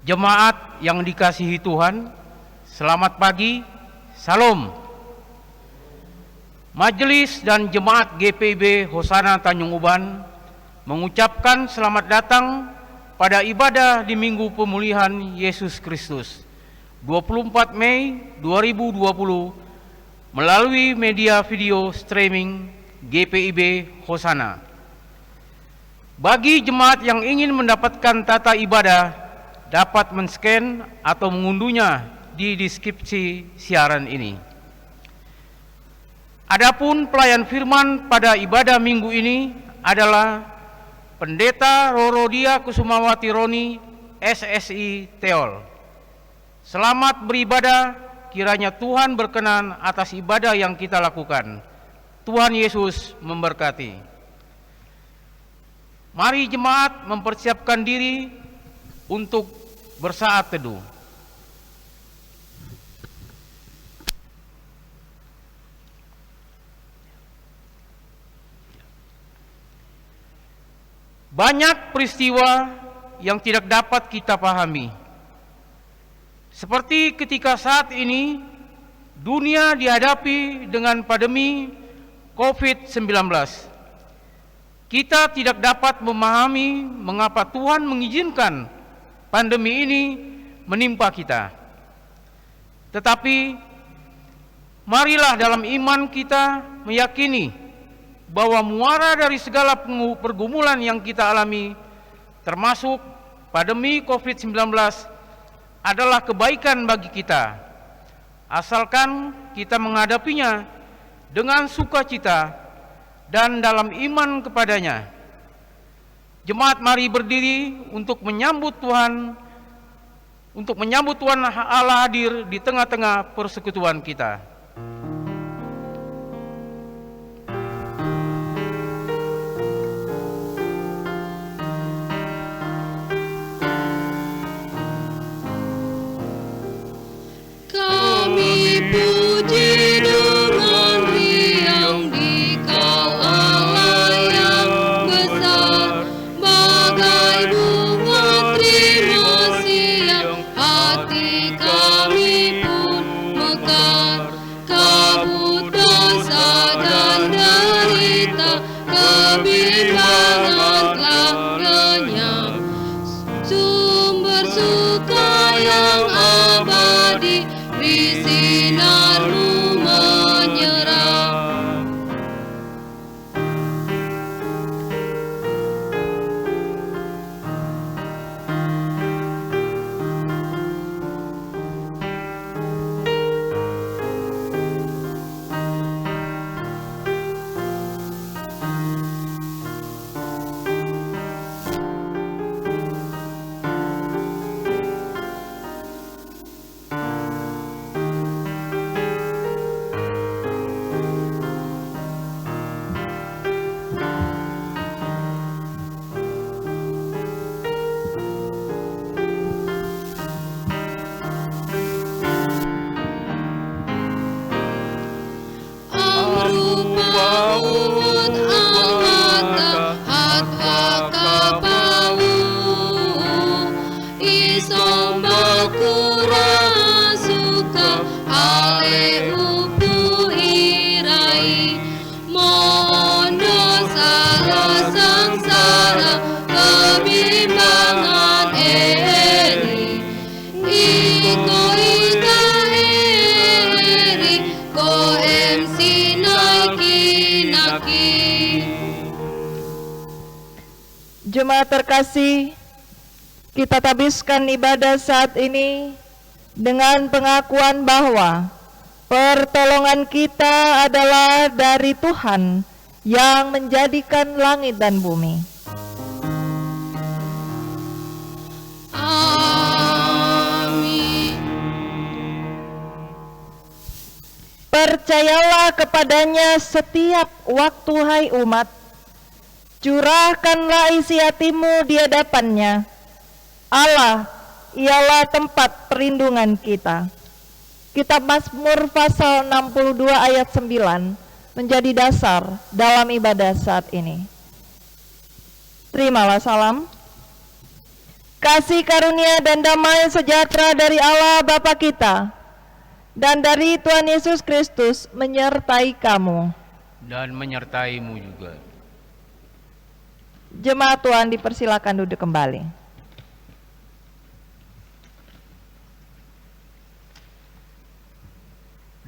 Jemaat yang dikasihi Tuhan, selamat pagi, salam. Majelis dan Jemaat GPIB Hosana Tanjung Uban mengucapkan selamat datang pada ibadah di Minggu Pemulihan Yesus Kristus 24 Mei 2020 melalui media video streaming GPIB Hosana. Bagi jemaat yang ingin mendapatkan tata ibadah, dapat men-scan atau mengunduhnya di deskripsi siaran ini. Adapun pelayan firman pada ibadah minggu ini adalah Pendeta Rorodia Kusumawati Roni, SSI Teol. Selamat beribadah, kiranya Tuhan berkenan atas ibadah yang kita lakukan. Tuhan Yesus memberkati. Mari jemaat mempersiapkan diri untuk bersaat teduh. Banyak peristiwa yang tidak dapat kita pahami. Seperti ketika saat ini dunia dihadapi dengan pandemi COVID-19. Kita tidak dapat memahami mengapa Tuhan mengizinkan pandemi ini menimpa kita. Tetapi marilah dalam iman kita meyakini bahwa muara dari segala pergumulan yang kita alami, termasuk pandemi COVID-19, adalah kebaikan bagi kita, asalkan kita menghadapinya dengan sukacita dan dalam iman kepadanya. Jemaat mari berdiri untuk menyambut Tuhan Allah hadir di tengah-tengah persekutuan kita. Jemaat terkasih, kita habiskan ibadah saat ini dengan pengakuan bahwa pertolongan kita adalah dari Tuhan yang menjadikan langit dan bumi. Amin. Percayalah kepadanya setiap waktu, hai umat. Curahkanlah isi hatimu di hadapannya. Allah ialah tempat perlindungan kita. Kitab Mazmur pasal 62 ayat 9 menjadi dasar dalam ibadah saat ini. Terimalah salam. Kasih karunia dan damai sejahtera dari Allah Bapa kita dan dari Tuhan Yesus Kristus menyertai kamu. Dan menyertaimu juga. Jemaat Tuhan dipersilakan duduk kembali.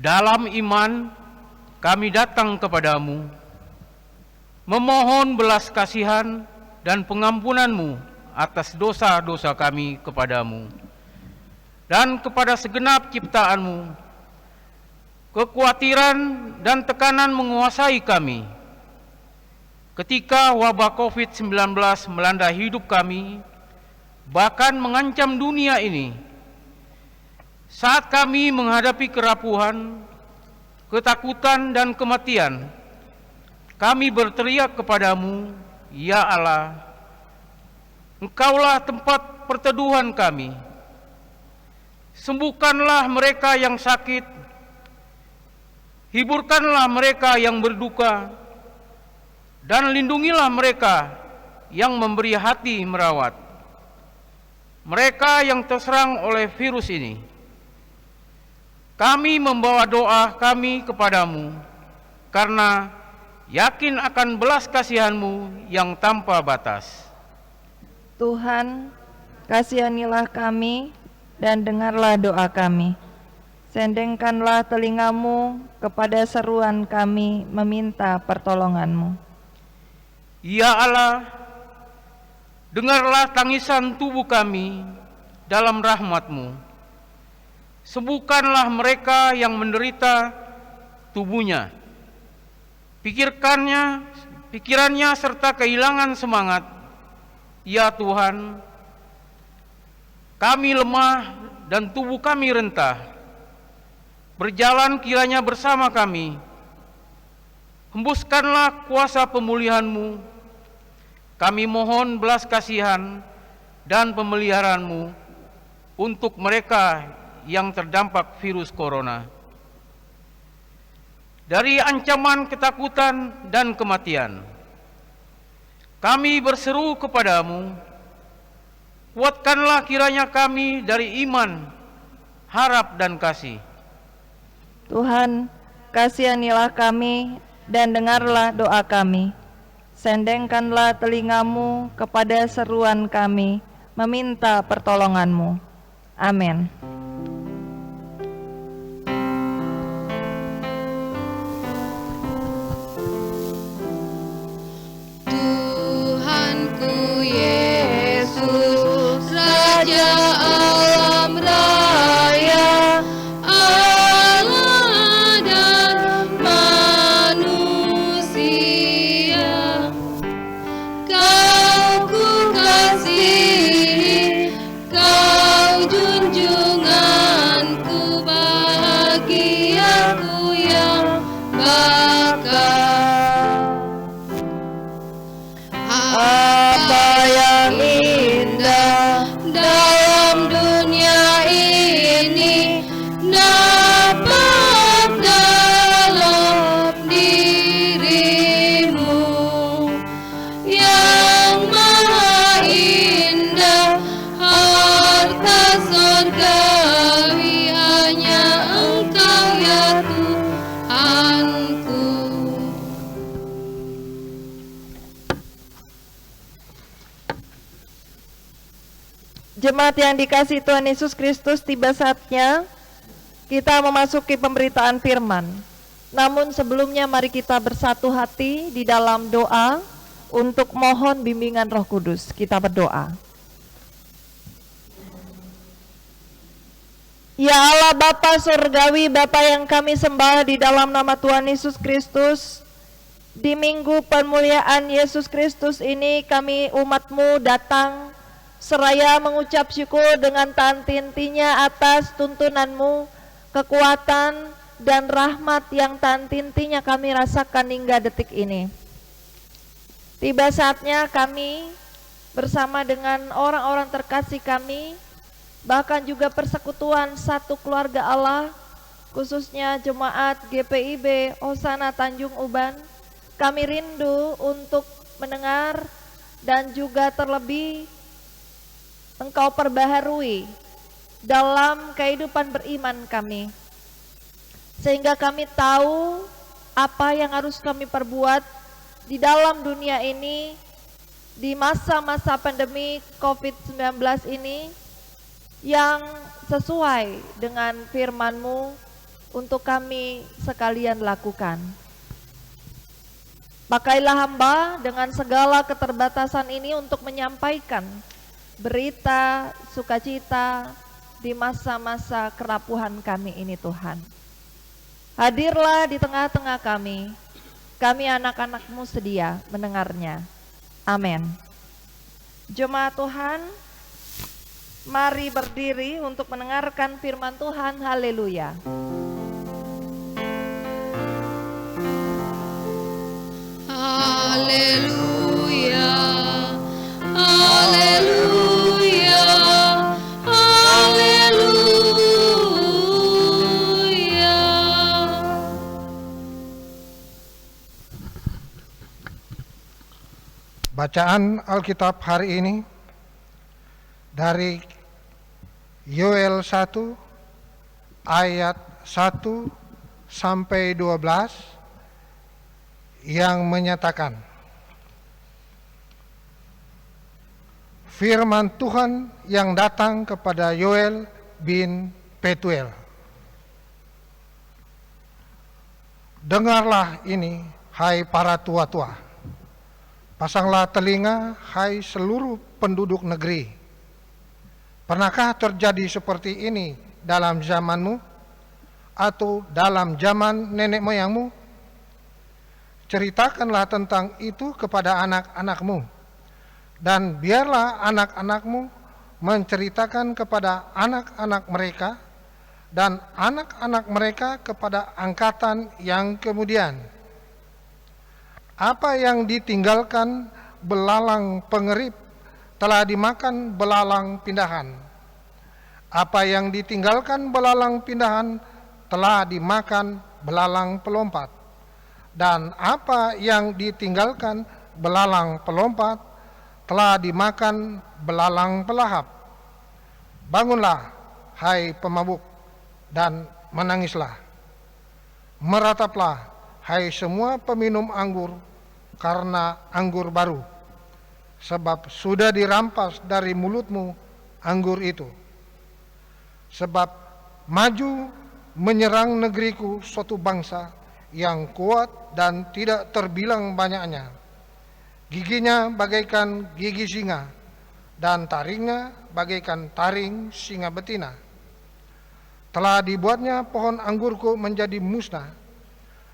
Dalam iman kami datang kepadamu, memohon belas kasihan dan pengampunanmu atas dosa-dosa kami kepadamu dan kepada segenap ciptaanmu. Kekhawatiran dan tekanan menguasai kami ketika wabah COVID-19 melanda hidup kami, bahkan mengancam dunia ini. Saat kami menghadapi kerapuhan, ketakutan dan kematian, kami berteriak kepadamu, ya Allah, Engkaulah tempat perteduhan kami. Sembuhkanlah mereka yang sakit, hiburkanlah mereka yang berduka, dan lindungilah mereka yang memberi hati merawat mereka yang terserang oleh virus ini. Kami membawa doa kami kepadamu, karena yakin akan belas kasihan-Mu yang tanpa batas. Tuhan, kasihanilah kami dan dengarlah doa kami. Sendengkanlah telingamu kepada seruan kami meminta pertolongan-Mu. Ya Allah, dengarlah tangisan tubuh kami dalam rahmat-Mu. Sembuhkanlah mereka yang menderita tubuhnya, pikirannya serta kehilangan semangat. Ya Tuhan, kami lemah dan tubuh kami rentah. Berjalan kiranya bersama kami. Hembuskanlah kuasa pemulihan-Mu. Kami mohon belas kasihan dan pemeliharaan-Mu untuk mereka yang terdampak virus corona. Dari ancaman ketakutan dan kematian, kami berseru kepadamu, kuatkanlah kiranya kami dari iman, harap dan kasih. Tuhan, kasihanilah kami dan dengarlah doa kami. Sendengkanlah telingamu kepada seruan kami meminta pertolongan-Mu. Amin. Tuhanku Yesus, Raja alam raya, Allah dan manusia, Kau ku kasihi, Kau junjunganku, bahagiaku yang bakal. Apa yang indah dalam dunia ini dapat dalam dirimu yang maha indah, harta surgawi hanya Engkau ya Tuhanku. Jemaat yang dikasihi Tuhan Yesus Kristus, tiba saatnya kita memasuki pemberitaan firman. Namun sebelumnya mari kita bersatu hati di dalam doa untuk mohon bimbingan Roh Kudus. Kita berdoa. Ya Allah Bapa Surgawi, Bapa yang kami sembah di dalam nama Tuhan Yesus Kristus, di minggu pemuliaan Yesus Kristus ini kami umat-Mu datang seraya mengucap syukur dengan tantintinya atas tuntunan-Mu, kekuatan dan rahmat yang tantintinya kami rasakan hingga detik ini. Tiba saatnya kami bersama dengan orang-orang terkasih kami, bahkan juga persekutuan satu keluarga Allah, khususnya jemaat GPIB Hosana Tanjung Uban, kami rindu untuk mendengar dan juga terlebih Engkau perbaharui dalam kehidupan beriman kami, sehingga kami tahu apa yang harus kami perbuat di dalam dunia ini, di masa-masa pandemi COVID-19 ini, yang sesuai dengan firman-Mu untuk kami sekalian lakukan. Pakailah hamba dengan segala keterbatasan ini untuk menyampaikan berita sukacita di masa-masa kerapuhan kami ini, Tuhan. Hadirlah di tengah-tengah kami anak-anak-Mu sedia mendengarnya. Amin. Jemaat Tuhan, mari berdiri untuk mendengarkan firman Tuhan. Haleluya. Haleluya, haleluya, haleluya. Bacaan Alkitab hari ini dari Yoel 1 ayat 1 sampai 12 yang menyatakan, firman Tuhan yang datang kepada Yoel bin Petuel. Dengarlah ini, hai para tua-tua. Pasanglah telinga, hai seluruh penduduk negeri. Pernahkah terjadi seperti ini dalam zamanmu atau dalam zaman nenek moyangmu? Ceritakanlah tentang itu kepada anak-anakmu, dan biarlah anak-anakmu menceritakan kepada anak-anak mereka, dan anak-anak mereka kepada angkatan yang kemudian. Apa yang ditinggalkan belalang pengerip telah dimakan belalang pindahan. Apa yang ditinggalkan belalang pindahan telah dimakan belalang pelompat. Dan apa yang ditinggalkan belalang pelompat telah dimakan belalang pelahap. Bangunlah, hai pemabuk, dan menangislah. Merataplah, hai semua peminum anggur, karena anggur baru, sebab sudah dirampas dari mulutmu anggur itu. Sebab maju menyerang negeriku suatu bangsa yang kuat dan tidak terbilang banyaknya. Giginya bagaikan gigi singa, dan taringnya bagaikan taring singa betina. Telah dibuatnya pohon anggurku menjadi musnah,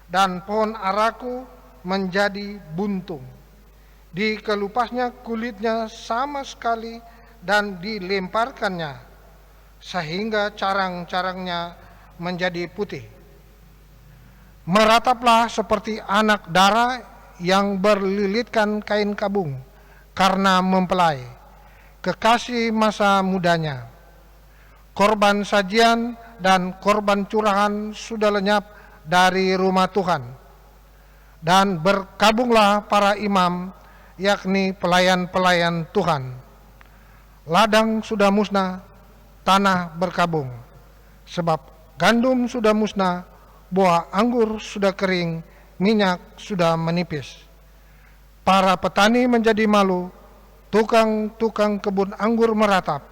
dan pohon araku menjadi buntung. Dikelupasnya kulitnya sama sekali dan dilemparkannya, sehingga carang-carangnya menjadi putih. Merataplah seperti anak dara yang berlilitkan kain kabung karena mempelai, kekasih masa mudanya. Korban sajian dan korban curahan sudah lenyap dari rumah Tuhan. Dan berkabunglah para imam, yakni pelayan-pelayan Tuhan. Ladang sudah musnah, tanah berkabung. Sebab gandum sudah musnah, buah anggur sudah kering, minyak sudah menipis. Para petani menjadi malu, tukang-tukang kebun anggur meratap.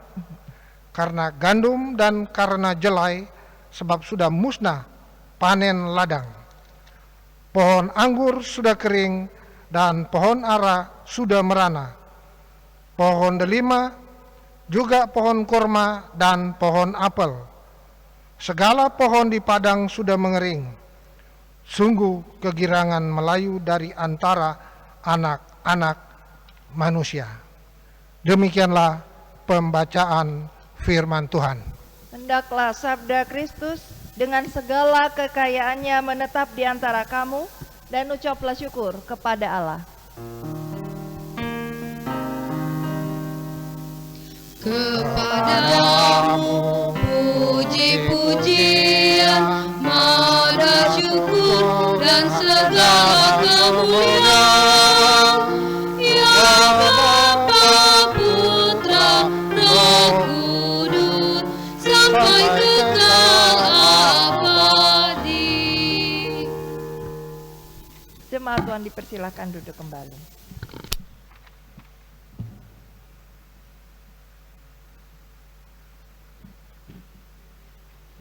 Karena gandum dan karena jelai, sebab sudah musnah panen ladang. Pohon anggur sudah kering dan pohon ara sudah merana. Pohon delima, juga pohon kurma dan pohon apel. Segala pohon di padang sudah mengering. Sungguh kegirangan melayu dari antara anak-anak manusia. Demikianlah pembacaan firman Tuhan. Hendaklah sabda Kristus dengan segala kekayaannya menetap di antara kamu, dan ucaplah syukur kepada Allah. Kepadamu puji-pujian, mada syukur dan segala kemuliaan, ya Bapa, Putra, Roh Jemaat Tuhan dipersilakan duduk kembali.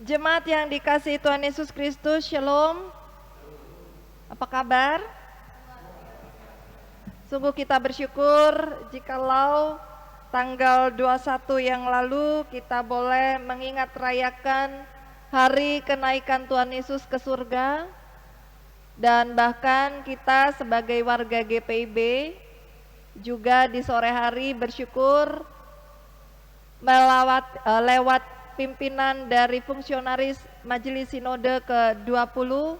Jemaat yang dikasihi Tuhan Yesus Kristus, Shalom. Apa kabar? Sungguh kita bersyukur jikalau tanggal 21 yang lalu kita boleh mengingat rayakan hari kenaikan Tuhan Yesus ke surga. Dan bahkan kita sebagai warga GPIB juga di sore hari bersyukur lewat pimpinan dari fungsionaris Majelis Sinode ke-20,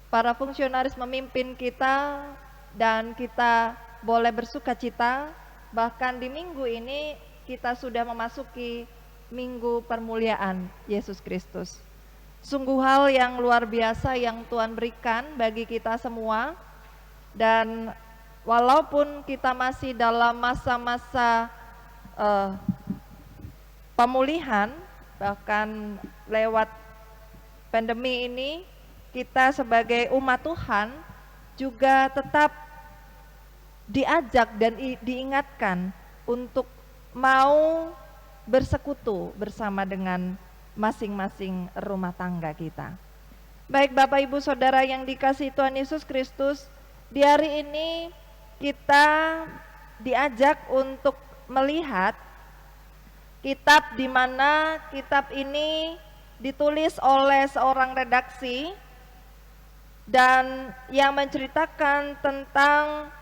para fungsionaris memimpin kita dan kita boleh bersuka cita. Bahkan di minggu ini kita sudah memasuki minggu permuliaan Yesus Kristus. Sungguh hal yang luar biasa yang Tuhan berikan bagi kita semua. Dan walaupun kita masih dalam masa-masa pemulihan, bahkan lewat pandemi ini, kita sebagai umat Tuhan juga tetap diajak dan diingatkan untuk mau bersekutu bersama dengan masing-masing rumah tangga kita. Baik Bapak Ibu Saudara yang dikasihi Tuhan Yesus Kristus, di hari ini kita diajak untuk melihat kitab di mana kitab ini ditulis oleh seorang redaksi dan yang menceritakan tentang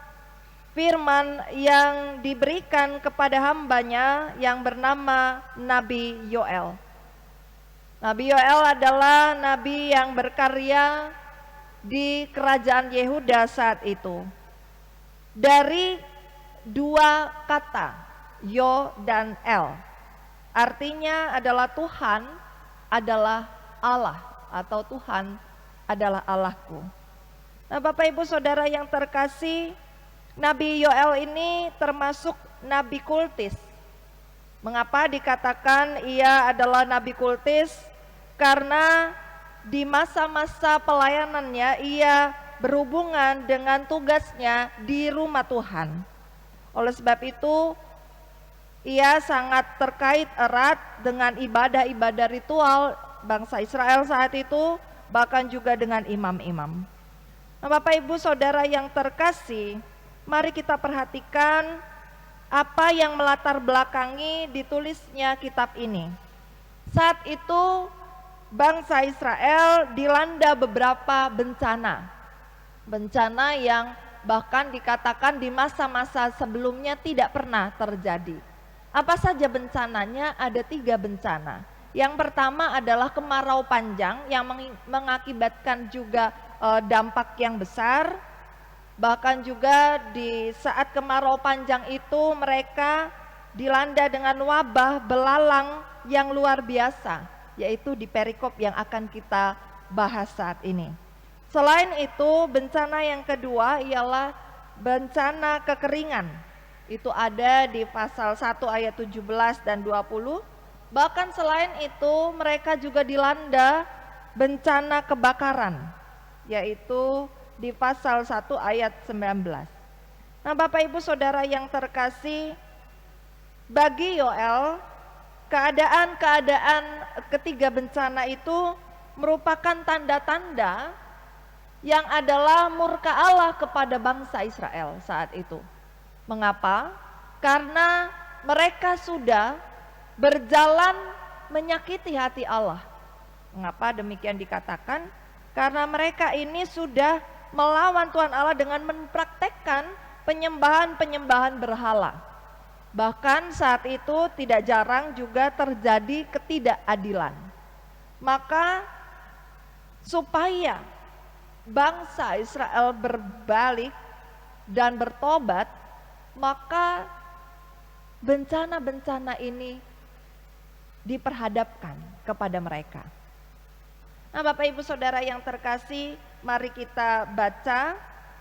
firman yang diberikan kepada hambanya yang bernama Nabi Yoel. Nabi Yoel adalah nabi yang berkarya di kerajaan Yehuda saat itu. Dari dua kata, Yo dan El, artinya adalah Tuhan adalah Allah atau Tuhan adalah Allahku. Nah Bapak Ibu Saudara yang terkasih, Nabi Yoel ini termasuk nabi kultis. Mengapa dikatakan ia adalah nabi kultis? Karena di masa-masa pelayanannya ia berhubungan dengan tugasnya di rumah Tuhan. Oleh sebab itu ia sangat terkait erat dengan ibadah-ibadah ritual bangsa Israel saat itu, bahkan juga dengan imam-imam. Nah, Bapak Ibu Saudara yang terkasih, mari kita perhatikan apa yang melatar belakangi ditulisnya kitab ini. Saat itu bangsa Israel dilanda beberapa bencana. Bencana yang bahkan dikatakan di masa-masa sebelumnya tidak pernah terjadi. Apa saja bencananya? Ada 3 bencana. Yang pertama adalah kemarau panjang yang mengakibatkan juga dampak yang besar. Bahkan juga di saat kemarau panjang itu mereka dilanda dengan wabah belalang yang luar biasa, yaitu di perikop yang akan kita bahas saat ini. Selain itu, bencana yang kedua ialah bencana kekeringan. Itu ada di pasal 1 ayat 17 dan 20. Bahkan selain itu mereka juga dilanda bencana kebakaran, yaitu di pasal 1 ayat 19. Nah Bapak Ibu Saudara yang terkasih, bagi Yoel, keadaan-keadaan ketiga bencana itu merupakan tanda-tanda yang adalah murka Allah kepada bangsa Israel saat itu. Mengapa? Karena mereka sudah berjalan menyakiti hati Allah. Mengapa demikian dikatakan? Karena mereka ini sudah melawan Tuhan Allah dengan mempraktekkan penyembahan-penyembahan berhala. Bahkan saat itu tidak jarang juga terjadi ketidakadilan. Maka supaya bangsa Israel berbalik dan bertobat, maka bencana-bencana ini diperhadapkan kepada mereka. Nah Bapak Ibu Saudara yang terkasih, mari kita baca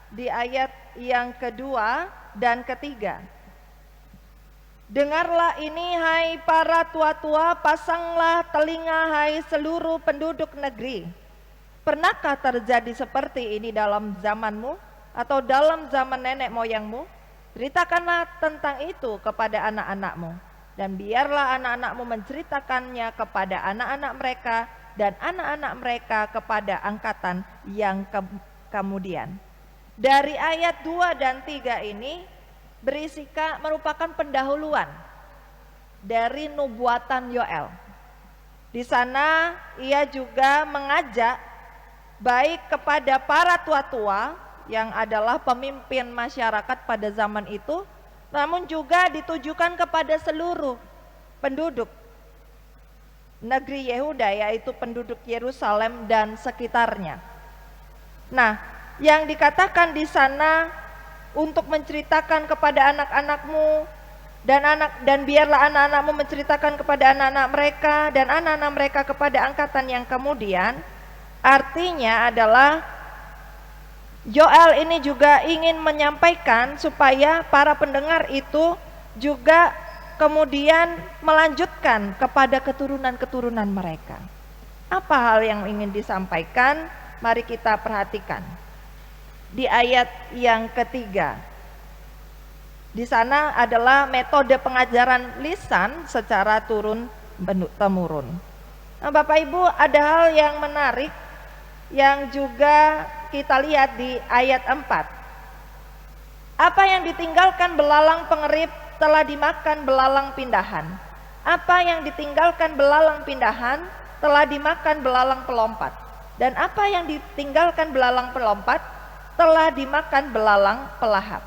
di ayat yang kedua dan ketiga. Dengarlah ini hai para tua-tua, pasanglah telinga hai seluruh penduduk negeri. Pernahkah terjadi seperti ini dalam zamanmu atau dalam zaman nenek moyangmu? Ceritakanlah tentang itu kepada anak-anakmu, dan biarlah anak-anakmu menceritakannya kepada anak-anak mereka dan anak-anak mereka kepada angkatan yang kemudian. Dari ayat 2 dan 3 ini merupakan pendahuluan dari nubuatan Yoel. Di sana ia juga mengajak baik kepada para tua-tua yang adalah pemimpin masyarakat pada zaman itu, namun juga ditujukan kepada seluruh penduduk negeri Yehuda, yaitu penduduk Yerusalem dan sekitarnya. Nah, yang dikatakan di sana untuk menceritakan kepada anak-anakmu dan biarlah anak-anakmu menceritakan kepada anak-anak mereka dan anak-anak mereka kepada angkatan yang kemudian, artinya adalah Yoel ini juga ingin menyampaikan supaya para pendengar itu juga kemudian melanjutkan kepada keturunan-keturunan mereka. Apa hal yang ingin disampaikan? Mari kita perhatikan. Di ayat yang ketiga, di sana adalah metode pengajaran lisan secara turun-temurun. Nah, Bapak Ibu, ada hal yang menarik yang juga kita lihat di ayat 4. Apa yang ditinggalkan belalang pengerip telah dimakan belalang pindahan. Apa yang ditinggalkan belalang pindahan telah dimakan belalang pelompat. Dan apa yang ditinggalkan belalang pelompat telah dimakan belalang pelahap.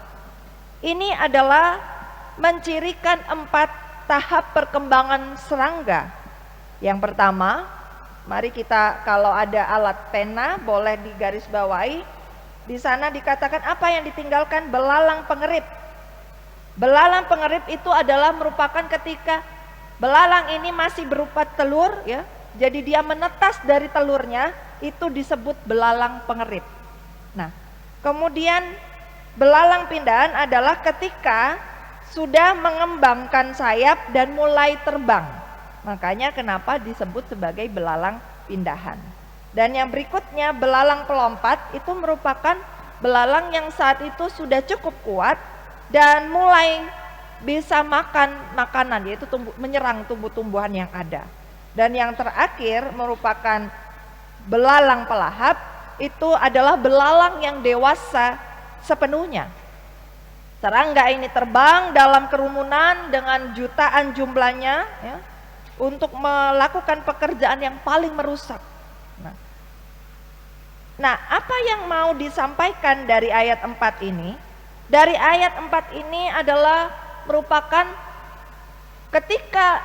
Ini adalah mencirikan 4 tahap perkembangan serangga. Yang pertama, mari kita, kalau ada alat pena boleh digarisbawahi. Di sana dikatakan apa yang ditinggalkan belalang pengerip. Belalang pengerip itu adalah merupakan ketika belalang ini masih berupa telur, ya. Jadi dia menetas dari telurnya, itu disebut belalang pengerip. Nah, kemudian belalang pindahan adalah ketika sudah mengembangkan sayap dan mulai terbang. Makanya kenapa disebut sebagai belalang pindahan. Dan yang berikutnya belalang pelompat itu merupakan belalang yang saat itu sudah cukup kuat dan mulai bisa makan makanan, yaitu menyerang tumbuh-tumbuhan yang ada. Dan yang terakhir merupakan belalang pelahap, itu adalah belalang yang dewasa sepenuhnya. Serangga ini terbang dalam kerumunan dengan jutaan jumlahnya, ya, untuk melakukan pekerjaan yang paling merusak. Nah, apa yang mau disampaikan dari ayat 4 ini? Dari ayat 4 ini adalah merupakan ketika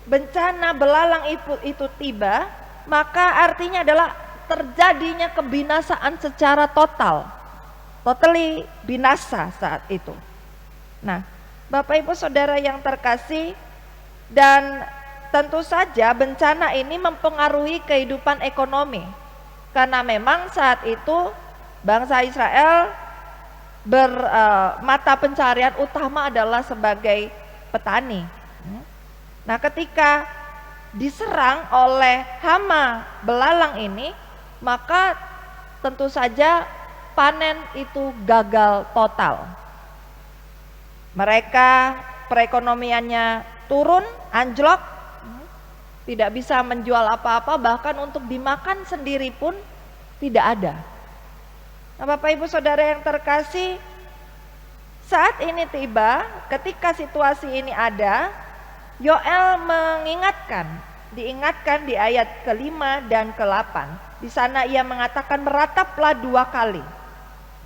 bencana belalang itu tiba, maka artinya adalah terjadinya kebinasaan secara total. Totally binasa saat itu. Nah, Bapak Ibu Saudara yang terkasih, dan tentu saja bencana ini mempengaruhi kehidupan ekonomi. Karena memang saat itu bangsa Israel mata pencarian utama adalah sebagai petani. Nah, ketika diserang oleh hama belalang ini, maka tentu saja panen itu gagal total. Mereka perekonomiannya turun, anjlok, tidak bisa menjual apa-apa, bahkan untuk dimakan sendiri pun tidak ada. Nah, Bapak Ibu Saudara yang terkasih, saat ini tiba, ketika situasi ini ada, Yoel diingatkan di ayat ke-5 dan ke-8. Di sana ia mengatakan, merataplah 2 kali.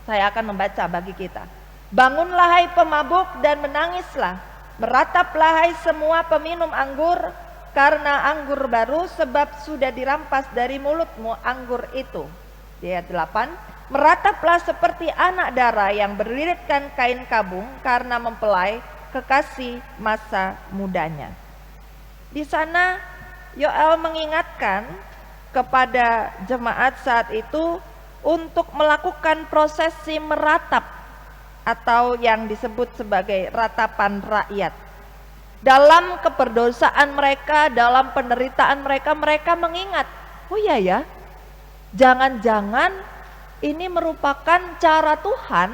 Saya akan membaca bagi kita. Bangunlah hai pemabuk dan menangislah. Merataplah hai semua peminum anggur, karena anggur baru, sebab sudah dirampas dari mulutmu anggur itu. Di ayat 8, merataplah seperti anak dara yang berlilitkan kain kabung karena mempelai kekasih masa mudanya. Di sana Yoel mengingatkan kepada jemaat saat itu untuk melakukan prosesi meratap atau yang disebut sebagai ratapan rakyat. Dalam keberdosaan mereka, dalam penderitaan mereka, mereka mengingat, oh iya ya, Jangan-jangan ini merupakan cara Tuhan,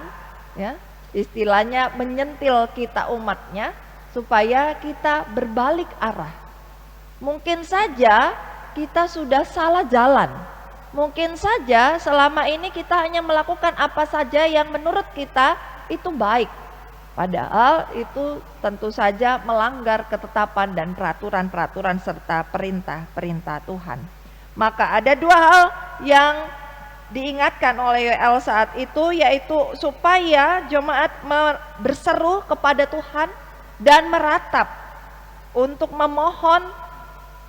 ya, istilahnya menyentil kita umatnya supaya kita berbalik arah. Mungkin saja kita sudah salah jalan. Mungkin saja selama ini kita hanya melakukan apa saja yang menurut kita itu baik. Padahal itu tentu saja melanggar ketetapan dan peraturan-peraturan serta perintah-perintah Tuhan. Maka ada dua hal yang diingatkan oleh Yoel saat itu, yaitu supaya jemaat berseru kepada Tuhan dan meratap untuk memohon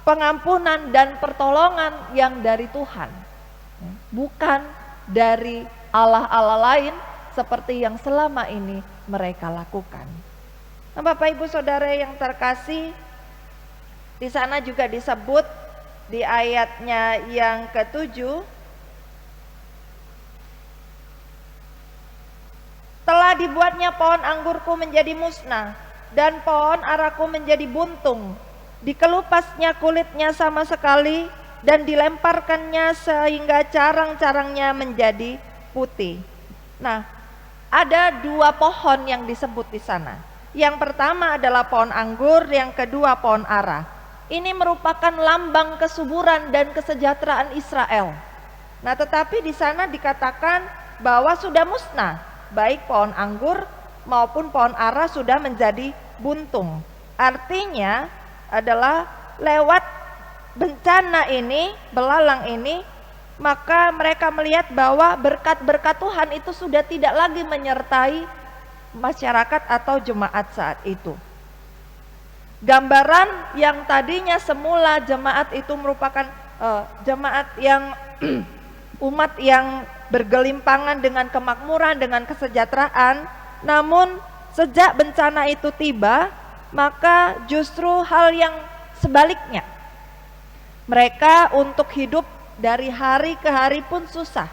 pengampunan dan pertolongan yang dari Tuhan, bukan dari Allah-Allah lain seperti yang selama ini mereka lakukan. Nah, Bapak Ibu Saudara yang terkasih, di sana juga disebut di ayatnya yang ke-7, telah dibuatnya pohon anggurku menjadi musnah dan pohon araku menjadi buntung, dikelupasnya kulitnya sama sekali dan dilemparkannya sehingga carang-carangnya menjadi putih. Nah, ada dua pohon yang disebut di sana. Yang pertama adalah pohon anggur, yang kedua pohon ara. Ini merupakan lambang kesuburan dan kesejahteraan Israel. Nah, tetapi di sana dikatakan bahwa sudah musnah, baik pohon anggur maupun pohon ara sudah menjadi buntung. Artinya adalah lewat bencana ini, belalang ini, maka mereka melihat bahwa berkat-berkat Tuhan itu sudah tidak lagi menyertai masyarakat atau jemaat saat itu. Gambaran yang tadinya semula jemaat itu merupakan jemaat yang umat yang bergelimpangan dengan kemakmuran, dengan kesejahteraan, namun sejak bencana itu tiba, maka justru hal yang sebaliknya. Mereka untuk hidup dari hari ke hari pun susah.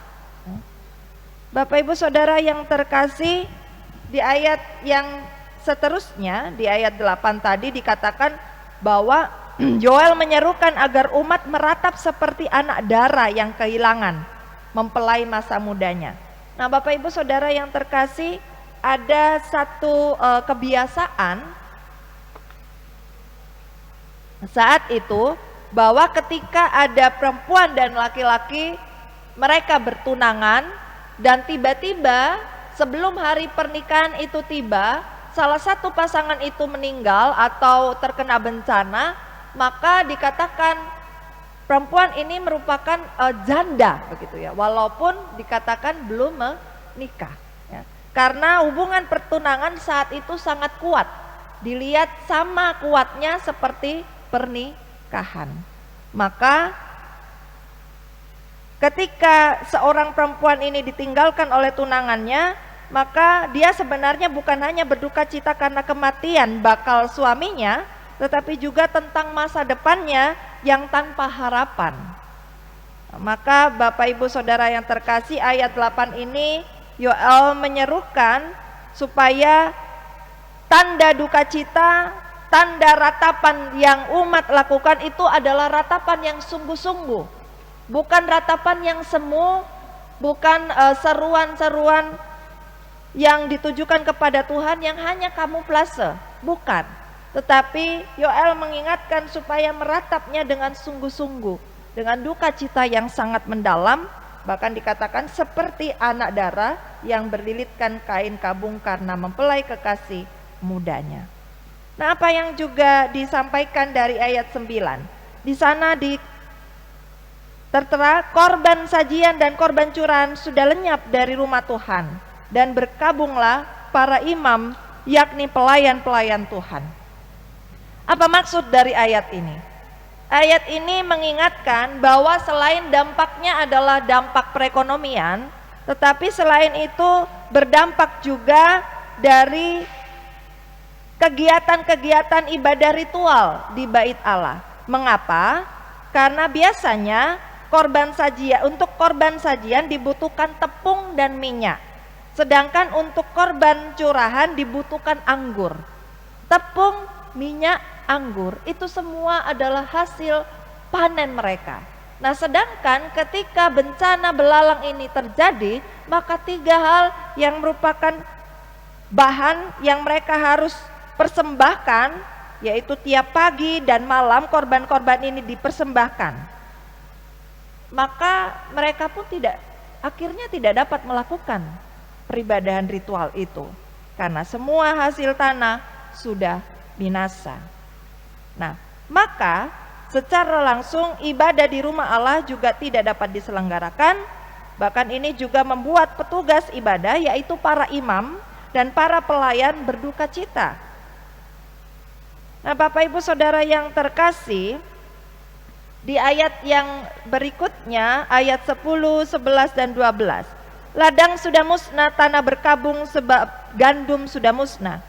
Bapak Ibu Saudara yang terkasih, di ayat yang seterusnya, di ayat 8 tadi dikatakan bahwa Yoel menyerukan agar umat meratap seperti anak dara yang kehilangan mempelai masa mudanya. Nah, Bapak Ibu Saudara yang terkasih, ada satu kebiasaan saat itu, bahwa ketika ada perempuan dan laki-laki mereka bertunangan dan tiba-tiba sebelum hari pernikahan itu tiba, salah satu pasangan itu meninggal atau terkena bencana, maka dikatakan perempuan ini merupakan janda begitu ya, walaupun dikatakan belum menikah ya. Karena hubungan pertunangan saat itu sangat kuat, dilihat sama kuatnya seperti pernikahan. Maka ketika seorang perempuan ini ditinggalkan oleh tunangannya, maka dia sebenarnya bukan hanya berduka cita karena kematian bakal suaminya, tetapi juga tentang masa depannya yang tanpa harapan. Maka Bapak Ibu Saudara yang terkasih, ayat 8 ini Yoel menyerukan supaya tanda duka cita, tanda ratapan yang umat lakukan itu adalah ratapan yang sungguh-sungguh, bukan ratapan yang semu, bukan seruan-seruan yang ditujukan kepada Tuhan yang hanya kamuflase, bukan. Tetapi Yoel mengingatkan supaya meratapnya dengan sungguh-sungguh, dengan duka cita yang sangat mendalam, bahkan dikatakan seperti anak dara yang berlilitkan kain kabung karena mempelai kekasih mudanya. Nah, apa yang juga disampaikan dari ayat 9? Di sana tertera korban sajian dan korban curahan sudah lenyap dari rumah Tuhan, dan berkabunglah para imam, yakni pelayan-pelayan Tuhan. Apa maksud dari ayat ini? Ayat ini mengingatkan bahwa selain dampaknya adalah dampak perekonomian, tetapi selain itu berdampak juga dari kegiatan-kegiatan ibadah ritual di bait Allah. Mengapa? Karena biasanya untuk korban sajian dibutuhkan tepung dan minyak, sedangkan untuk korban curahan dibutuhkan anggur. Tepung, minyak, anggur itu semua adalah hasil panen mereka. Nah, sedangkan ketika bencana belalang ini terjadi, maka 3 hal yang merupakan bahan yang mereka harus persembahkan, yaitu tiap pagi dan malam korban-korban ini dipersembahkan. Maka mereka pun akhirnya tidak dapat melakukan peribadahan ritual itu, karena semua hasil tanah sudah binasa. Nah, maka secara langsung ibadah di rumah Allah juga tidak dapat diselenggarakan. Bahkan ini juga membuat petugas ibadah, yaitu para imam dan para pelayan, berduka cita. Nah, Bapak Ibu Saudara yang terkasih, di ayat yang berikutnya, ayat 10, 11 dan 12. Ladang sudah musnah, tanah berkabung sebab gandum sudah musnah.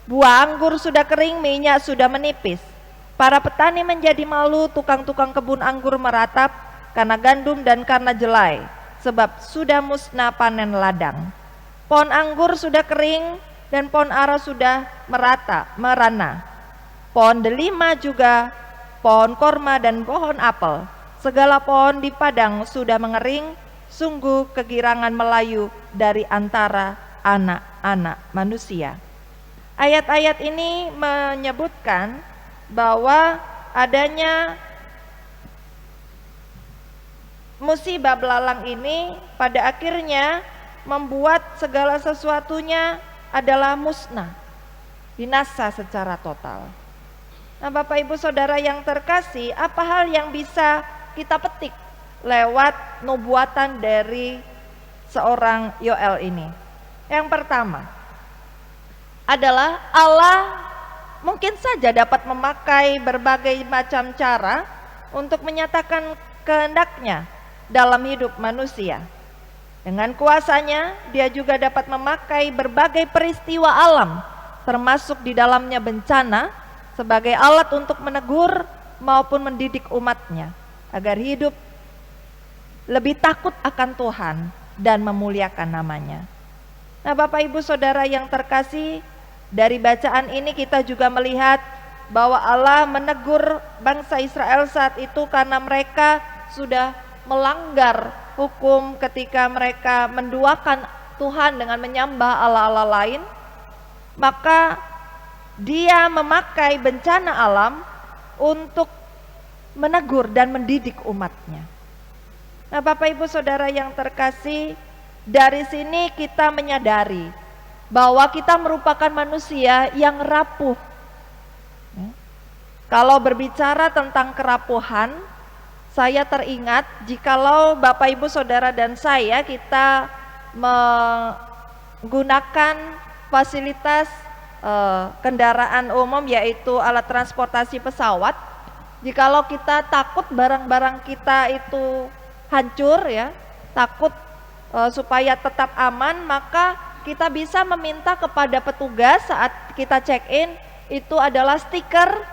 Buah anggur sudah kering, minyak sudah menipis. Para petani menjadi malu, tukang-tukang kebun anggur meratap karena gandum dan karena jelai, sebab sudah musnah panen ladang. Pohon anggur sudah kering dan pohon ara sudah merana. Pohon delima juga, pohon korma dan pohon apel, segala pohon di padang sudah mengering. Sungguh kegirangan melayu dari antara anak-anak manusia. Ayat-ayat ini menyebutkan bahwa adanya musibah belalang ini pada akhirnya membuat segala sesuatunya adalah musnah, binasa secara total. Nah, Bapak Ibu Saudara yang terkasih, apa hal yang bisa kita petik lewat nubuatan dari seorang Yoel ini? Yang pertama adalah Allah mungkin saja dapat memakai berbagai macam cara untuk menyatakan kehendaknya dalam hidup manusia. Dengan kuasanya, dia juga dapat memakai berbagai peristiwa alam, termasuk di dalamnya bencana, sebagai alat untuk menegur maupun mendidik umatnya, agar hidup lebih takut akan Tuhan dan memuliakan namanya. Nah, Bapak Ibu Saudara yang terkasih, dari bacaan ini kita juga melihat bahwa Allah menegur bangsa Israel saat itu karena mereka sudah melanggar hukum ketika mereka menduakan Tuhan dengan menyembah Allah-Allah lain. Maka Dia memakai bencana alam untuk menegur dan mendidik umatnya. Nah, Bapak Ibu Saudara yang terkasih, dari sini kita menyadari bahwa kita merupakan manusia yang rapuh. Kalau berbicara tentang kerapuhan, saya teringat jikalau Bapak Ibu Saudara dan saya kita menggunakan fasilitas kendaraan umum, yaitu alat transportasi pesawat. Jikalau kita takut barang-barang kita itu hancur, ya, takut supaya tetap aman, maka kita bisa meminta kepada petugas saat kita check in itu adalah stiker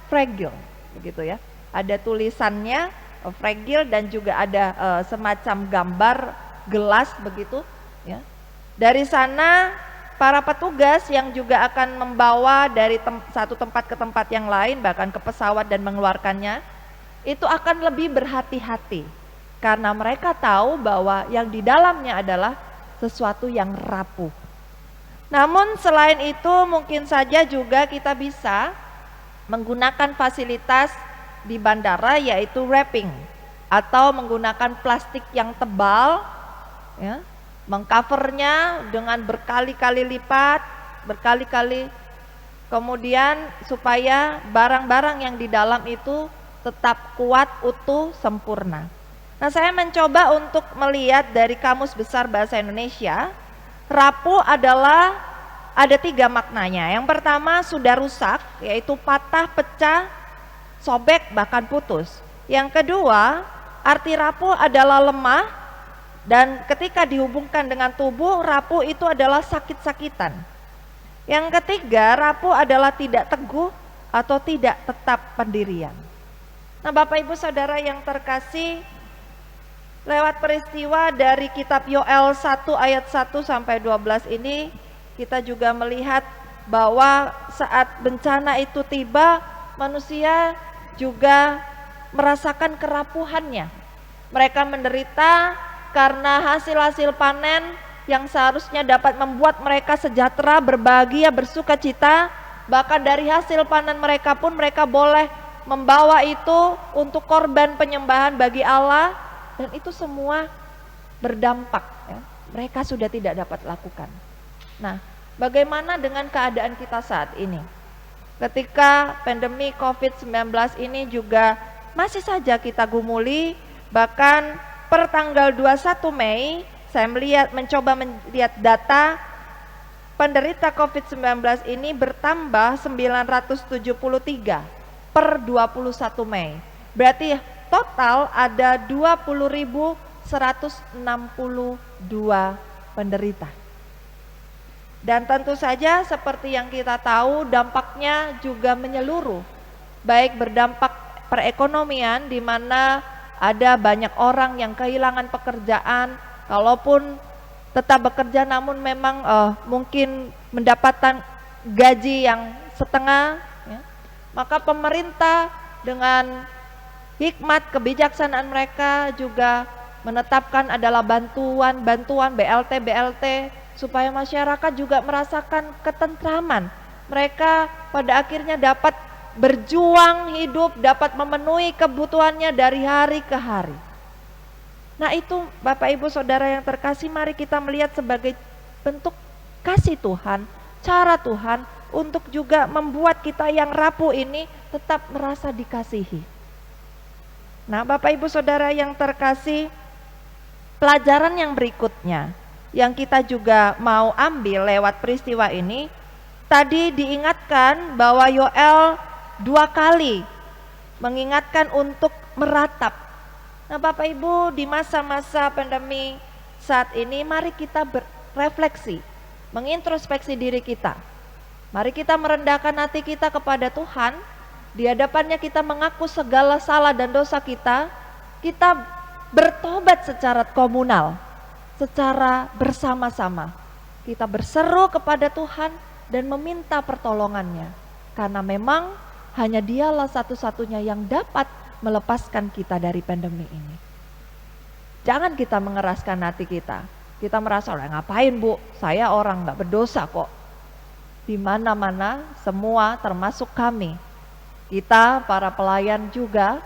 fragile, begitu ya. Ada tulisannya fragile dan juga ada semacam gambar gelas begitu, ya. Dari sana para petugas yang juga akan membawa dari satu tempat ke tempat yang lain, bahkan ke pesawat dan mengeluarkannya, itu akan lebih berhati-hati karena mereka tahu bahwa yang di dalamnya adalah sesuatu yang rapuh. Namun selain itu mungkin saja juga kita bisa menggunakan fasilitas di bandara, yaitu wrapping atau menggunakan plastik yang tebal, ya, mengcovernya dengan berkali-kali lipat, kemudian supaya barang-barang yang di dalam itu tetap kuat, utuh, sempurna. Nah, saya mencoba untuk melihat dari Kamus Besar Bahasa Indonesia. Rapuh adalah ada 3 maknanya. Yang pertama, sudah rusak, yaitu patah, pecah, sobek, bahkan putus. Yang kedua, arti rapuh adalah lemah, dan ketika dihubungkan dengan tubuh, rapuh itu adalah sakit-sakitan. Yang ketiga, rapuh adalah tidak teguh atau tidak tetap pendirian. Nah, Bapak Ibu Saudara yang terkasih, lewat peristiwa dari kitab Yoel 1 ayat 1 sampai 12 ini, kita juga melihat bahwa saat bencana itu tiba, manusia juga merasakan kerapuhannya. Mereka menderita karena hasil-hasil panen yang seharusnya dapat membuat mereka sejahtera, berbahagia, bersuka cita. Bahkan dari hasil panen mereka pun mereka boleh membawa itu untuk korban penyembahan bagi Allah. Dan itu semua berdampak ya. Mereka sudah tidak dapat lakukan. Nah, bagaimana dengan keadaan kita saat ini? Ketika pandemi COVID-19 ini juga masih saja kita gumuli, bahkan per tanggal 21 Mei saya mencoba melihat data penderita COVID-19 ini bertambah 973 per 21 Mei. Berarti total ada 20.162 penderita. Dan tentu saja seperti yang kita tahu dampaknya juga menyeluruh, baik berdampak perekonomian di mana ada banyak orang yang kehilangan pekerjaan, kalaupun tetap bekerja namun memang mungkin mendapatkan gaji yang setengah ya. Maka pemerintah dengan hikmat kebijaksanaan mereka juga menetapkan adalah bantuan BLT supaya masyarakat juga merasakan ketentraman. Mereka pada akhirnya dapat berjuang hidup, dapat memenuhi kebutuhannya dari hari ke hari. Nah itu Bapak Ibu Saudara yang terkasih, mari kita melihat sebagai bentuk kasih Tuhan, cara Tuhan untuk juga membuat kita yang rapuh ini tetap merasa dikasihi. Nah Bapak Ibu Saudara yang terkasih, pelajaran yang berikutnya yang kita juga mau ambil lewat peristiwa ini, tadi diingatkan bahwa Yoel 2 kali mengingatkan untuk meratap. Nah Bapak Ibu, di masa-masa pandemi saat ini mari kita berefleksi, mengintrospeksi diri kita. Mari kita merendahkan hati kita kepada Tuhan. Di hadapannya kita mengaku segala salah dan dosa kita. Kita bertobat secara komunal, secara bersama-sama. Kita berseru kepada Tuhan dan meminta pertolongannya. Karena memang hanya Dialah satu-satunya yang dapat melepaskan kita dari pandemi ini. Jangan kita mengeraskan hati kita. Kita merasa, ngapain Bu? Saya orang gak berdosa kok. Di mana-mana semua termasuk kami. Kita para pelayan juga,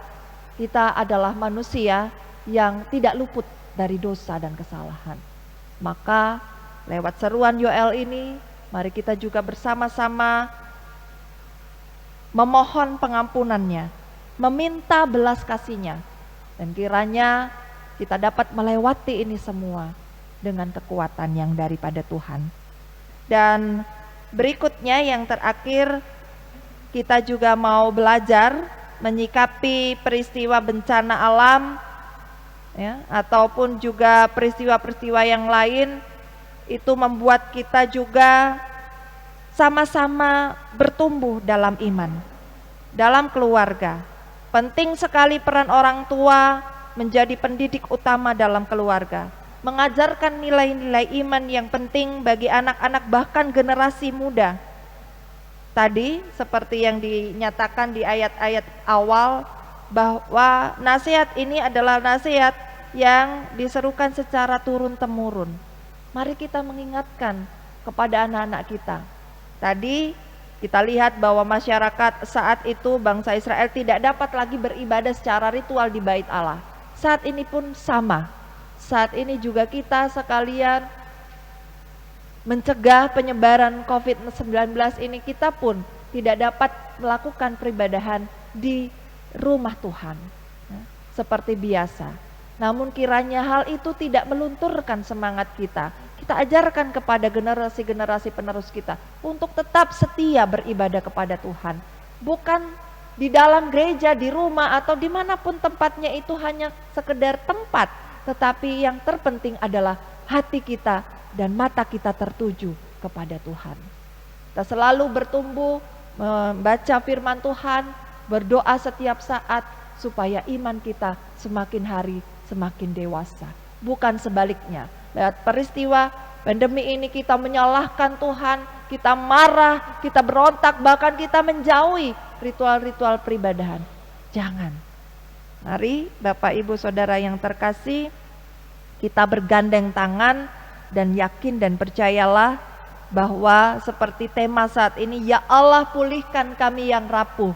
kita adalah manusia yang tidak luput dari dosa dan kesalahan. Maka lewat seruan Yoel ini, mari kita juga bersama-sama memohon pengampunannya, meminta belas kasihnya, dan kiranya kita dapat melewati ini semua dengan kekuatan yang daripada Tuhan. Dan berikutnya yang terakhir, kita juga mau belajar menyikapi peristiwa bencana alam ya, ataupun juga peristiwa-peristiwa yang lain. Itu membuat kita juga sama-sama bertumbuh dalam iman, dalam keluarga. Penting sekali peran orang tua menjadi pendidik utama dalam keluarga, mengajarkan nilai-nilai iman yang penting bagi anak-anak bahkan generasi muda. Tadi seperti yang dinyatakan di ayat-ayat awal, bahwa nasihat ini adalah nasihat yang diserukan secara turun-temurun. Mari kita mengingatkan kepada anak-anak kita. Tadi kita lihat bahwa masyarakat saat itu, bangsa Israel tidak dapat lagi beribadah secara ritual di bait Allah. Saat ini pun sama. Saat ini juga kita sekalian mencegah penyebaran COVID-19 ini, kita pun tidak dapat melakukan peribadahan di rumah Tuhan seperti biasa. Namun kiranya hal itu tidak melunturkan semangat kita. Kita ajarkan kepada generasi-generasi penerus kita untuk tetap setia beribadah kepada Tuhan. Bukan di dalam gereja, di rumah, atau dimanapun tempatnya itu hanya sekedar tempat. Tetapi yang terpenting adalah hati kita dan mata kita tertuju kepada Tuhan. Kita selalu bertumbuh, membaca firman Tuhan, berdoa setiap saat supaya iman kita semakin hari semakin dewasa. Bukan sebaliknya. Lewat peristiwa pandemi ini kita menyalahkan Tuhan, kita marah, kita berontak, bahkan kita menjauhi ritual-ritual peribadahan. Jangan. Mari Bapak Ibu Saudara yang terkasih, kita bergandeng tangan dan yakin dan percayalah bahwa seperti tema saat ini, ya Allah pulihkan kami yang rapuh.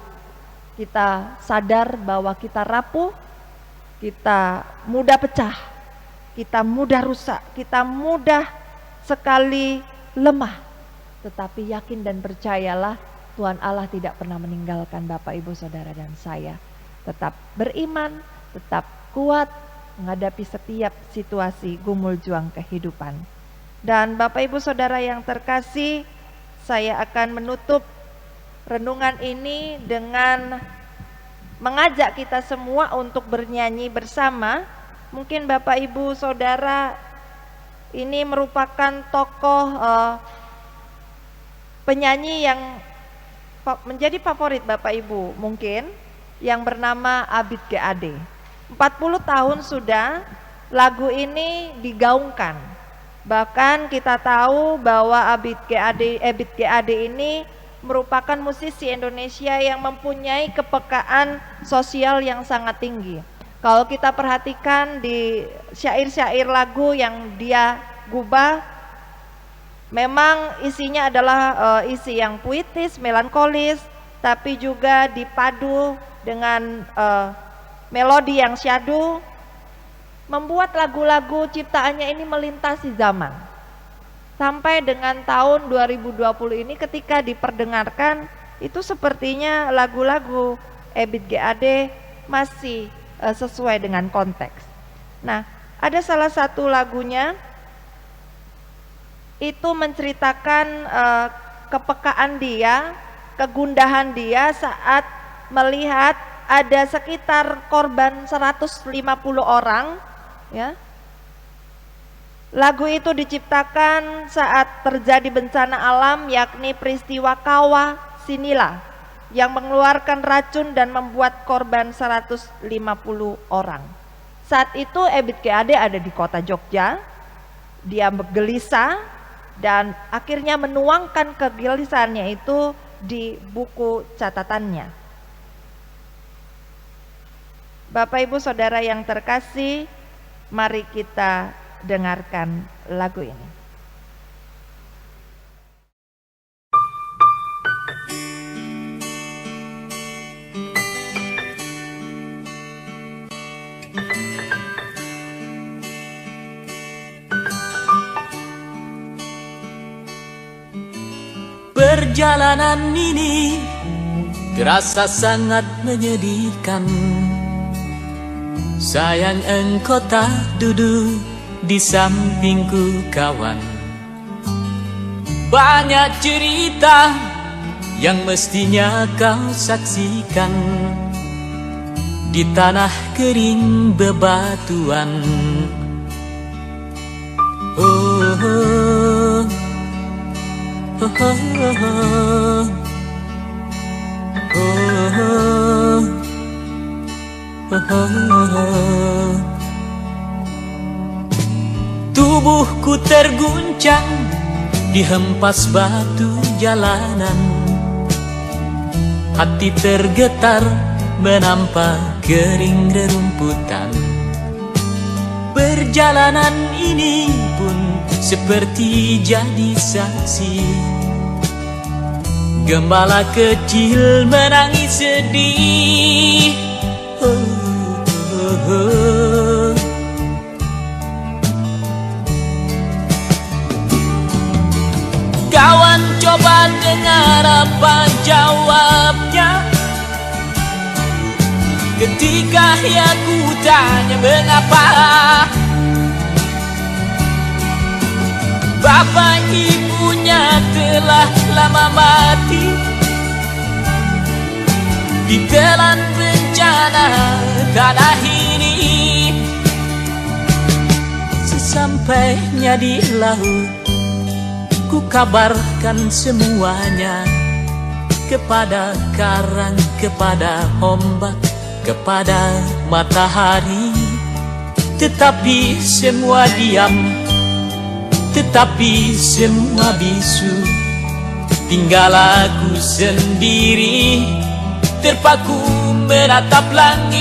Kita sadar bahwa kita rapuh, kita mudah pecah, kita mudah rusak, kita mudah sekali lemah. Tetapi yakin dan percayalah Tuhan Allah tidak pernah meninggalkan Bapak Ibu Saudara dan saya. Tetap beriman, tetap kuat menghadapi setiap situasi gumul juang kehidupan. Dan Bapak Ibu Saudara yang terkasih, saya akan menutup renungan ini dengan mengajak kita semua untuk bernyanyi bersama. Mungkin Bapak Ibu Saudara ini merupakan tokoh penyanyi yang menjadi favorit Bapak Ibu mungkin, yang bernama Abid GAD. 40 tahun sudah lagu ini digaungkan. Bahkan kita tahu bahwa Abid GAD ini merupakan musisi Indonesia yang mempunyai kepekaan sosial yang sangat tinggi. Kalau kita perhatikan di syair-syair lagu yang dia gubah, memang isinya adalah isi yang puitis, melankolis, tapi juga dipadu dengan melodi yang syahdu, membuat lagu-lagu ciptaannya ini melintasi zaman. Sampai dengan tahun 2020 ini ketika diperdengarkan, itu sepertinya lagu-lagu Abid GAD masih sesuai dengan konteks. Nah, ada salah satu lagunya itu menceritakan kepekaan dia, kegundahan dia saat melihat ada sekitar korban 150 orang, ya. Lagu itu diciptakan saat terjadi bencana alam, yakni peristiwa Kawah Sinila yang mengeluarkan racun dan membuat korban 150 orang. Saat itu Abid GAD ada di kota Jogja. Dia gelisah dan akhirnya menuangkan kegelisahannya itu di buku catatannya. Bapak Ibu Saudara yang terkasih, mari kita dengarkan lagu ini. Perjalanan ini terasa sangat menyedihkan. Sayang engkau tak duduk di sampingku kawan. Banyak cerita yang mestinya kau saksikan di tanah kering bebatuan. Oh, oh, oh, oh, oh, oh. Tubuhku terguncang dihempas batu jalanan. Hati tergetar menampak kering rerumputan. Perjalanan ini pun seperti jadi saksi. Gembala kecil menangis sedih. Kawan coba dengar apa jawabnya ketika aku tanya mengapa bapak ibunya telah lama mati ditelan bencana tanah ini. Sesampainya di laut, ku kabarkan semuanya kepada karang, kepada ombak, kepada matahari. Tetapi semua diam, tetapi semua bisu. Tinggal aku sendiri terpaku menatap langit.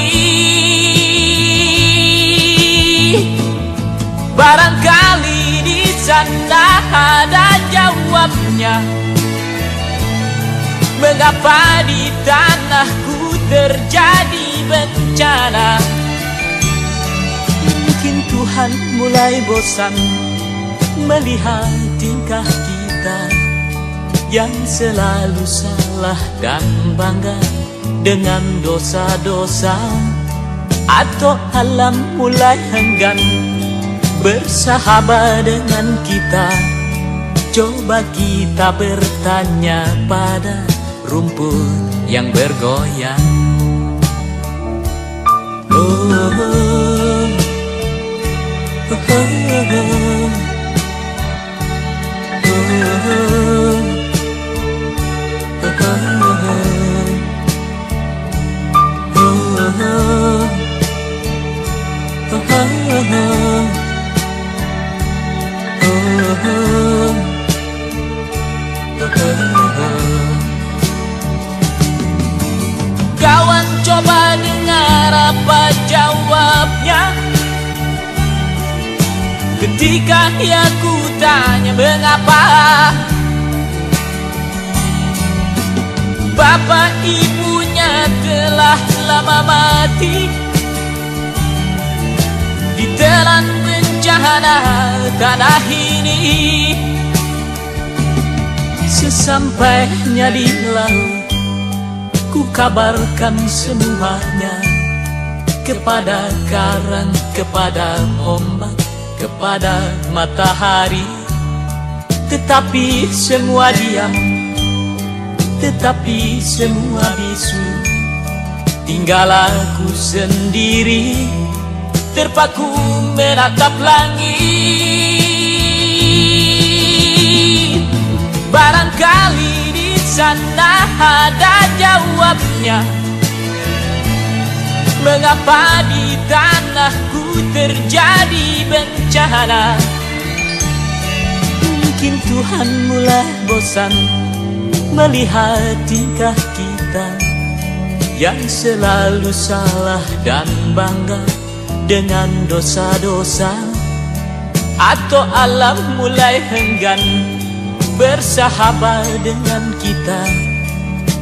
Barangkali di sana ada jawabnya. Mengapa di tanahku terjadi bencana? Mungkin Tuhan mulai bosan melihat tingkah kita yang selalu salah dan bangga dengan dosa-dosa. Atau alam mulai enggan bersahabat dengan kita. Coba kita bertanya pada rumput yang bergoyang. Oh, oh, oh, oh, kawan, coba dengar apa jawabnya ketika aku tanya mengapa bapak ibunya telah lama mati ditelan bencana tanah ini. Sesampainya di laut, ku kabarkan semuanya kepada karang, kepada ombak, kepada matahari. Tetapi semua diam, tetapi semua bisu. Tinggal aku sendiri terpaku menatap langit. Barangkali di sana ada jawabnya. Mengapa di tanahku terjadi bencana? Mungkin Tuhan mulai bosan melihat tingkah kita yang selalu salah dan bangga dengan dosa-dosa. Atau alam mulai enggan bersahabat dengan kita.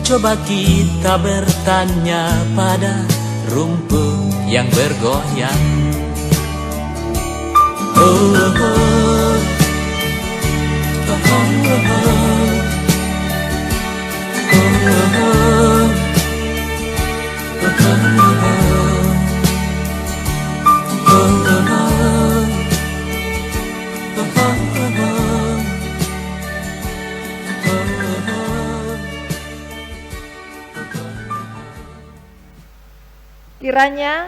Coba kita bertanya pada rumput yang bergoyang. Oh, oh, oh. Oh, oh, oh. Oh, oh, oh. Oh, oh, Kiranya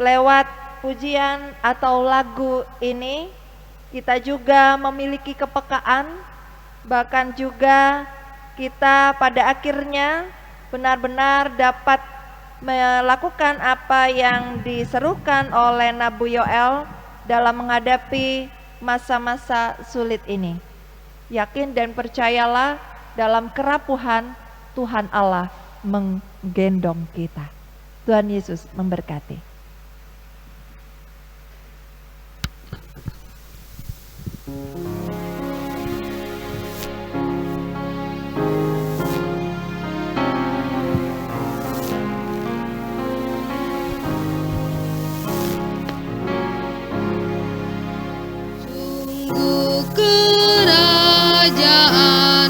lewat pujian atau lagu ini kita juga memiliki kepekaan, bahkan juga kita pada akhirnya benar-benar dapat melakukan apa yang diserukan oleh Nabi Yoel dalam menghadapi masa-masa sulit ini. Yakin dan percayalah, dalam kerapuhan Tuhan Allah menggendong kita. Tuhan Yesus memberkati. Sungguh kerajaan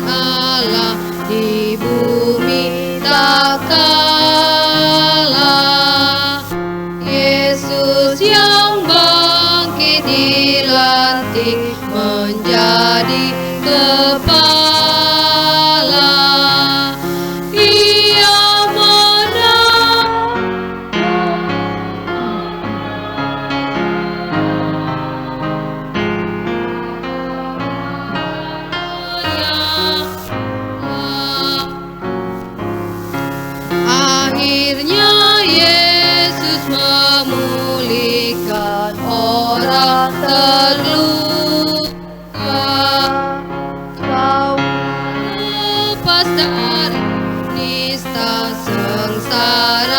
Allah di bumi tak kalah. Yesus yang bangkit dilantik menjadi kepala. Ia menang akhirnya Yesus memulihkan orang terluka. Kau lepas dari nista sengsara.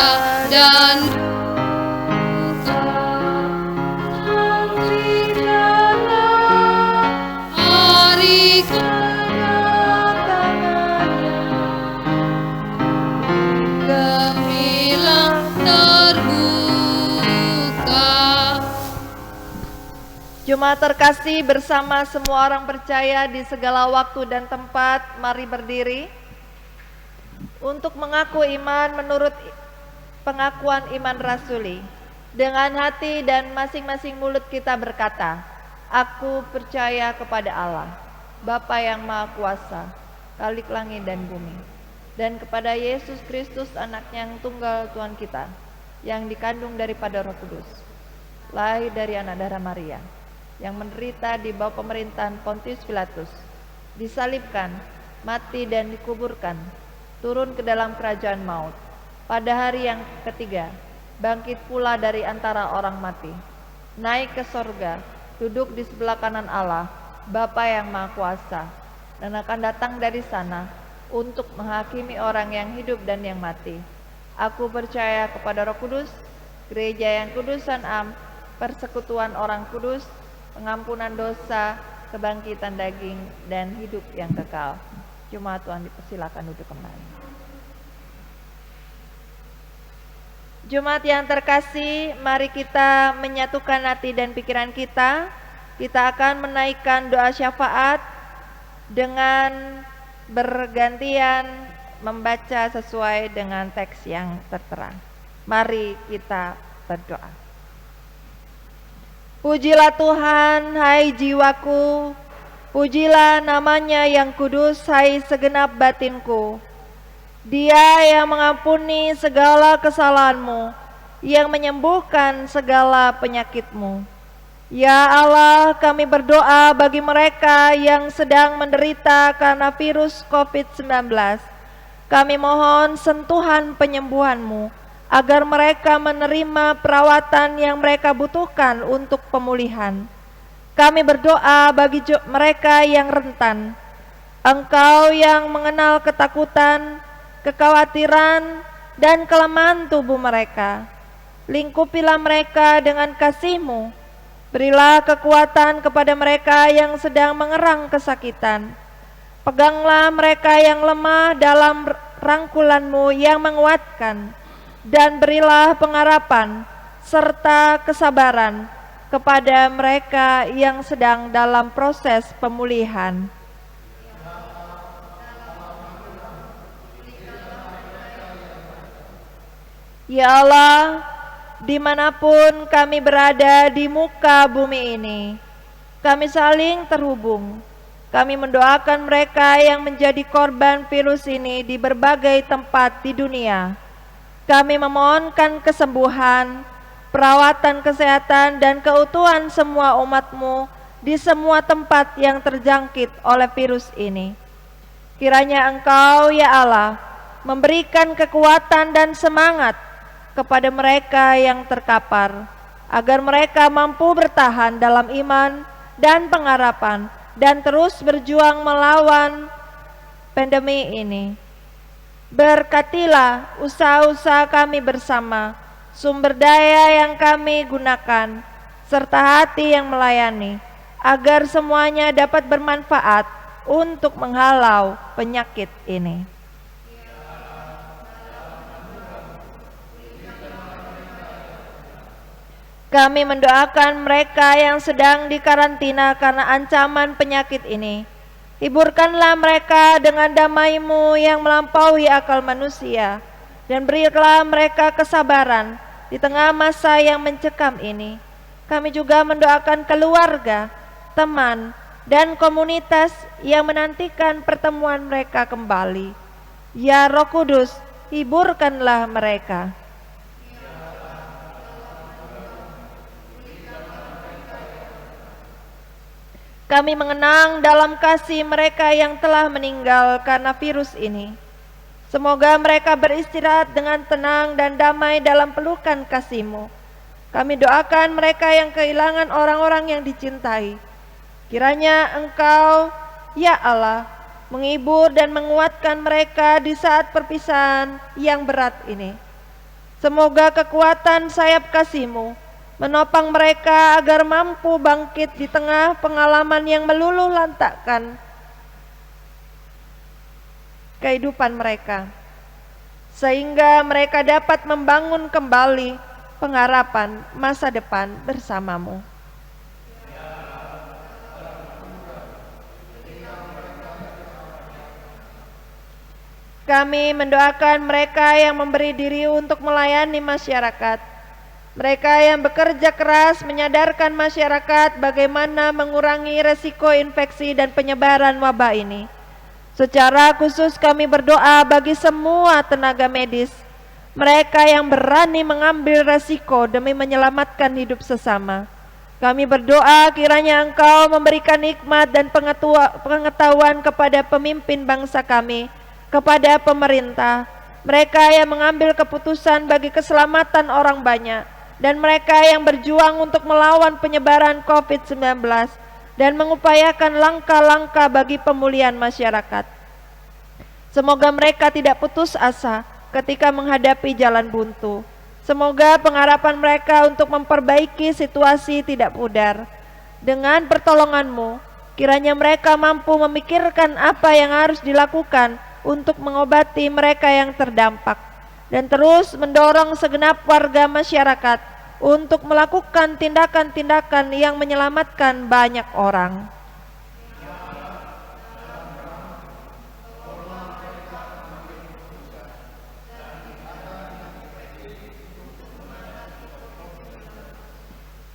Jemaat terkasih, bersama semua orang percaya di segala waktu dan tempat, mari berdiri untuk mengaku iman menurut pengakuan iman rasuli. Dengan hati dan masing-masing mulut kita berkata, aku percaya kepada Allah, Bapa yang Maha Kuasa, Khalik langit dan bumi, dan kepada Yesus Kristus, anaknya yang tunggal Tuhan kita, yang dikandung daripada Roh Kudus, lahir dari anak darah Maria, yang menderita di bawah pemerintahan Pontius Pilatus, disalibkan, mati dan dikuburkan, turun ke dalam kerajaan maut, pada hari yang ketiga bangkit pula dari antara orang mati, naik ke sorga, duduk di sebelah kanan Allah, Bapa yang Maha Kuasa, dan akan datang dari sana untuk menghakimi orang yang hidup dan yang mati. Aku percaya kepada Roh Kudus, gereja yang kudus dan am, persekutuan orang kudus, pengampunan dosa, kebangkitan daging, dan hidup yang kekal. Jemaat Tuhan dipersilakan duduk kembali. Jemaat yang terkasih, mari kita menyatukan hati dan pikiran kita. Kita akan menaikkan doa syafaat dengan bergantian membaca sesuai dengan teks yang tertera. Mari kita berdoa. Pujilah Tuhan, hai jiwaku, pujilah namanya yang kudus, hai segenap batinku. Dia yang mengampuni segala kesalahanmu, yang menyembuhkan segala penyakitmu. Ya Allah, kami berdoa bagi mereka yang sedang menderita karena virus COVID-19. Kami mohon sentuhan penyembuhan-Mu, agar mereka menerima perawatan yang mereka butuhkan untuk pemulihan. Kami berdoa bagi mereka yang rentan. Engkau yang mengenal ketakutan, kekhawatiran, dan kelemahan tubuh mereka. Lingkupilah mereka dengan kasih-Mu. Berilah kekuatan kepada mereka yang sedang mengerang kesakitan. Peganglah mereka yang lemah dalam rangkulan-Mu yang menguatkan, dan berilah pengharapan serta kesabaran kepada mereka yang sedang dalam proses pemulihan. Ya Allah, dimanapun kami berada di muka bumi ini, kami saling terhubung. Kami mendoakan mereka yang menjadi korban virus ini di berbagai tempat di dunia. Kami memohonkan kesembuhan, perawatan kesehatan, dan keutuhan semua umat-Mu di semua tempat yang terjangkit oleh virus ini. Kiranya Engkau, ya Allah, memberikan kekuatan dan semangat kepada mereka yang terkapar, agar mereka mampu bertahan dalam iman dan pengharapan, dan terus berjuang melawan pandemi ini. Berkatilah usaha-usaha kami bersama, sumber daya yang kami gunakan, serta hati yang melayani, agar semuanya dapat bermanfaat untuk menghalau penyakit ini. Kami mendoakan mereka yang sedang dikarantina karena ancaman penyakit ini. Hiburkanlah mereka dengan damai-Mu yang melampaui akal manusia, dan berilah mereka kesabaran di tengah masa yang mencekam ini. Kami juga mendoakan keluarga, teman, dan komunitas yang menantikan pertemuan mereka kembali. Ya Roh Kudus, hiburkanlah mereka. Kami mengenang dalam kasih mereka yang telah meninggal karena virus ini. Semoga mereka beristirahat dengan tenang dan damai dalam pelukan kasih-Mu. Kami doakan mereka yang kehilangan orang-orang yang dicintai. Kiranya Engkau, ya Allah, menghibur dan menguatkan mereka di saat perpisahan yang berat ini. Semoga kekuatan sayap kasih-Mu menopang mereka agar mampu bangkit di tengah pengalaman yang meluluh lantakkan kehidupan mereka, sehingga mereka dapat membangun kembali pengharapan masa depan bersama-Mu. Kami mendoakan mereka yang memberi diri untuk melayani masyarakat. Mereka yang bekerja keras menyadarkan masyarakat bagaimana mengurangi resiko infeksi dan penyebaran wabah ini. Secara khusus kami berdoa bagi semua tenaga medis, mereka yang berani mengambil resiko demi menyelamatkan hidup sesama. Kami berdoa kiranya Engkau memberikan hikmat dan pengetahuan kepada pemimpin bangsa kami, kepada pemerintah, mereka yang mengambil keputusan bagi keselamatan orang banyak, dan mereka yang berjuang untuk melawan penyebaran COVID-19 dan mengupayakan langkah-langkah bagi pemulihan masyarakat. Semoga mereka tidak putus asa ketika menghadapi jalan buntu. Semoga pengharapan mereka untuk memperbaiki situasi tidak pudar. Dengan pertolongan-Mu, kiranya mereka mampu memikirkan apa yang harus dilakukan untuk mengobati mereka yang terdampak, dan terus mendorong segenap warga masyarakat untuk melakukan tindakan-tindakan yang menyelamatkan banyak orang.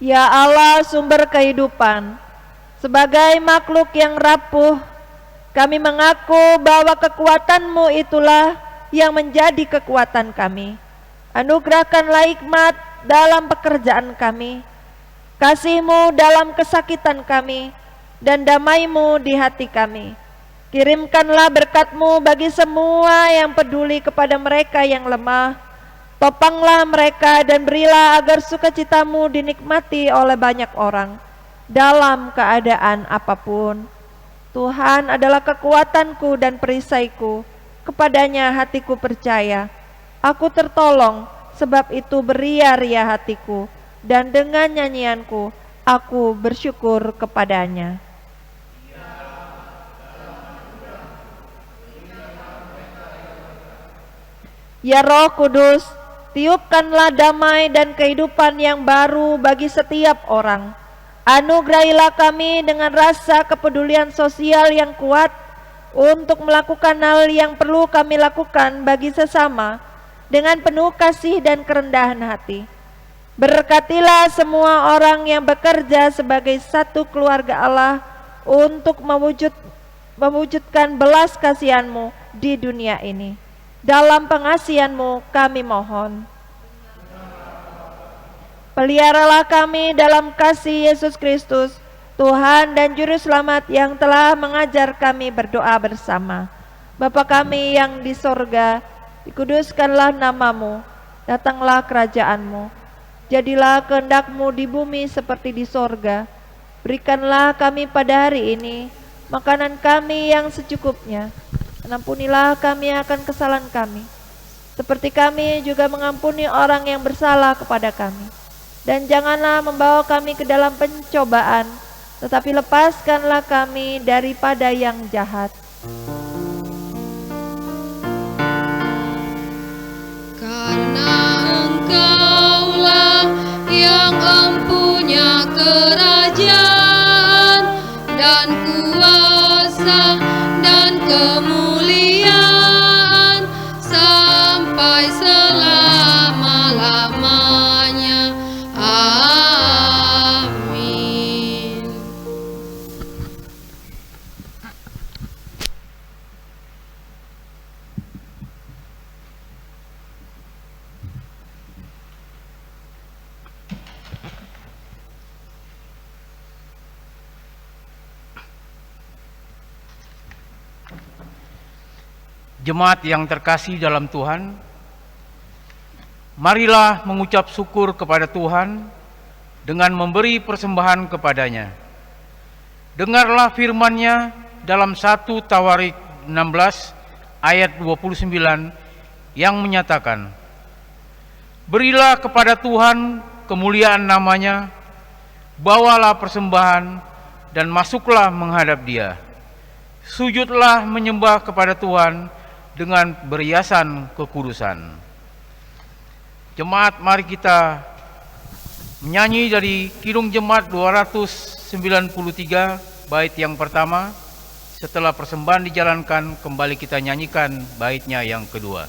Ya Allah, sumber kehidupan, sebagai makhluk yang rapuh, kami mengaku bahwa kekuatan-Mu itulah yang menjadi kekuatan kami. Anugerahkanlah hikmat dalam pekerjaan kami, kasih-Mu dalam kesakitan kami, dan damai-Mu di hati kami. Kirimkanlah berkat-Mu bagi semua yang peduli kepada mereka yang lemah. Topanglah mereka dan berilah agar sukacita-Mu dinikmati oleh banyak orang dalam keadaan apapun. Tuhan adalah kekuatanku dan perisaiku, kepadanya hatiku percaya. Aku tertolong, sebab itu beria-ria hatiku, dan dengan nyanyianku aku bersyukur kepadanya. Ya Roh Kudus, tiupkanlah damai dan kehidupan yang baru bagi setiap orang. Anugerahilah kami dengan rasa kepedulian sosial yang kuat untuk melakukan hal yang perlu kami lakukan bagi sesama dengan penuh kasih dan kerendahan hati. Berkatilah semua orang yang bekerja sebagai satu keluarga Allah untuk mewujudkan belas kasihan-Mu di dunia ini. Dalam pengasihan-Mu kami mohon. Peliharalah kami dalam kasih Yesus Kristus, Tuhan dan Juru Selamat yang telah mengajar kami berdoa bersama. Bapa kami yang di sorga, dikuduskanlah nama-Mu, datanglah kerajaan-Mu. Jadilah kehendak-Mu di bumi seperti di sorga. Berikanlah kami pada hari ini makanan kami yang secukupnya. Ampunilah kami akan kesalahan kami, seperti kami juga mengampuni orang yang bersalah kepada kami. Dan janganlah membawa kami ke dalam pencobaan, tetapi lepaskanlah kami daripada yang jahat. Karena Engkaulah yang empunya kerajaan dan kuasa dan kemuliaan sampai selama-lamanya. Amin. Jemaat yang terkasih dalam Tuhan, marilah mengucap syukur kepada Tuhan dengan memberi persembahan kepadanya. Dengarlah firman-Nya dalam 1 Tawarik 16 ayat 29 yang menyatakan, berilah kepada Tuhan kemuliaan namanya, bawalah persembahan dan masuklah menghadap Dia. Sujudlah menyembah kepada Tuhan dengan berhiasan kekudusan. Jemaat, mari kita menyanyi dari Kidung Jemaat 293 bait yang pertama, Setelah persembahan dijalankan, kembali kita nyanyikan baitnya yang kedua.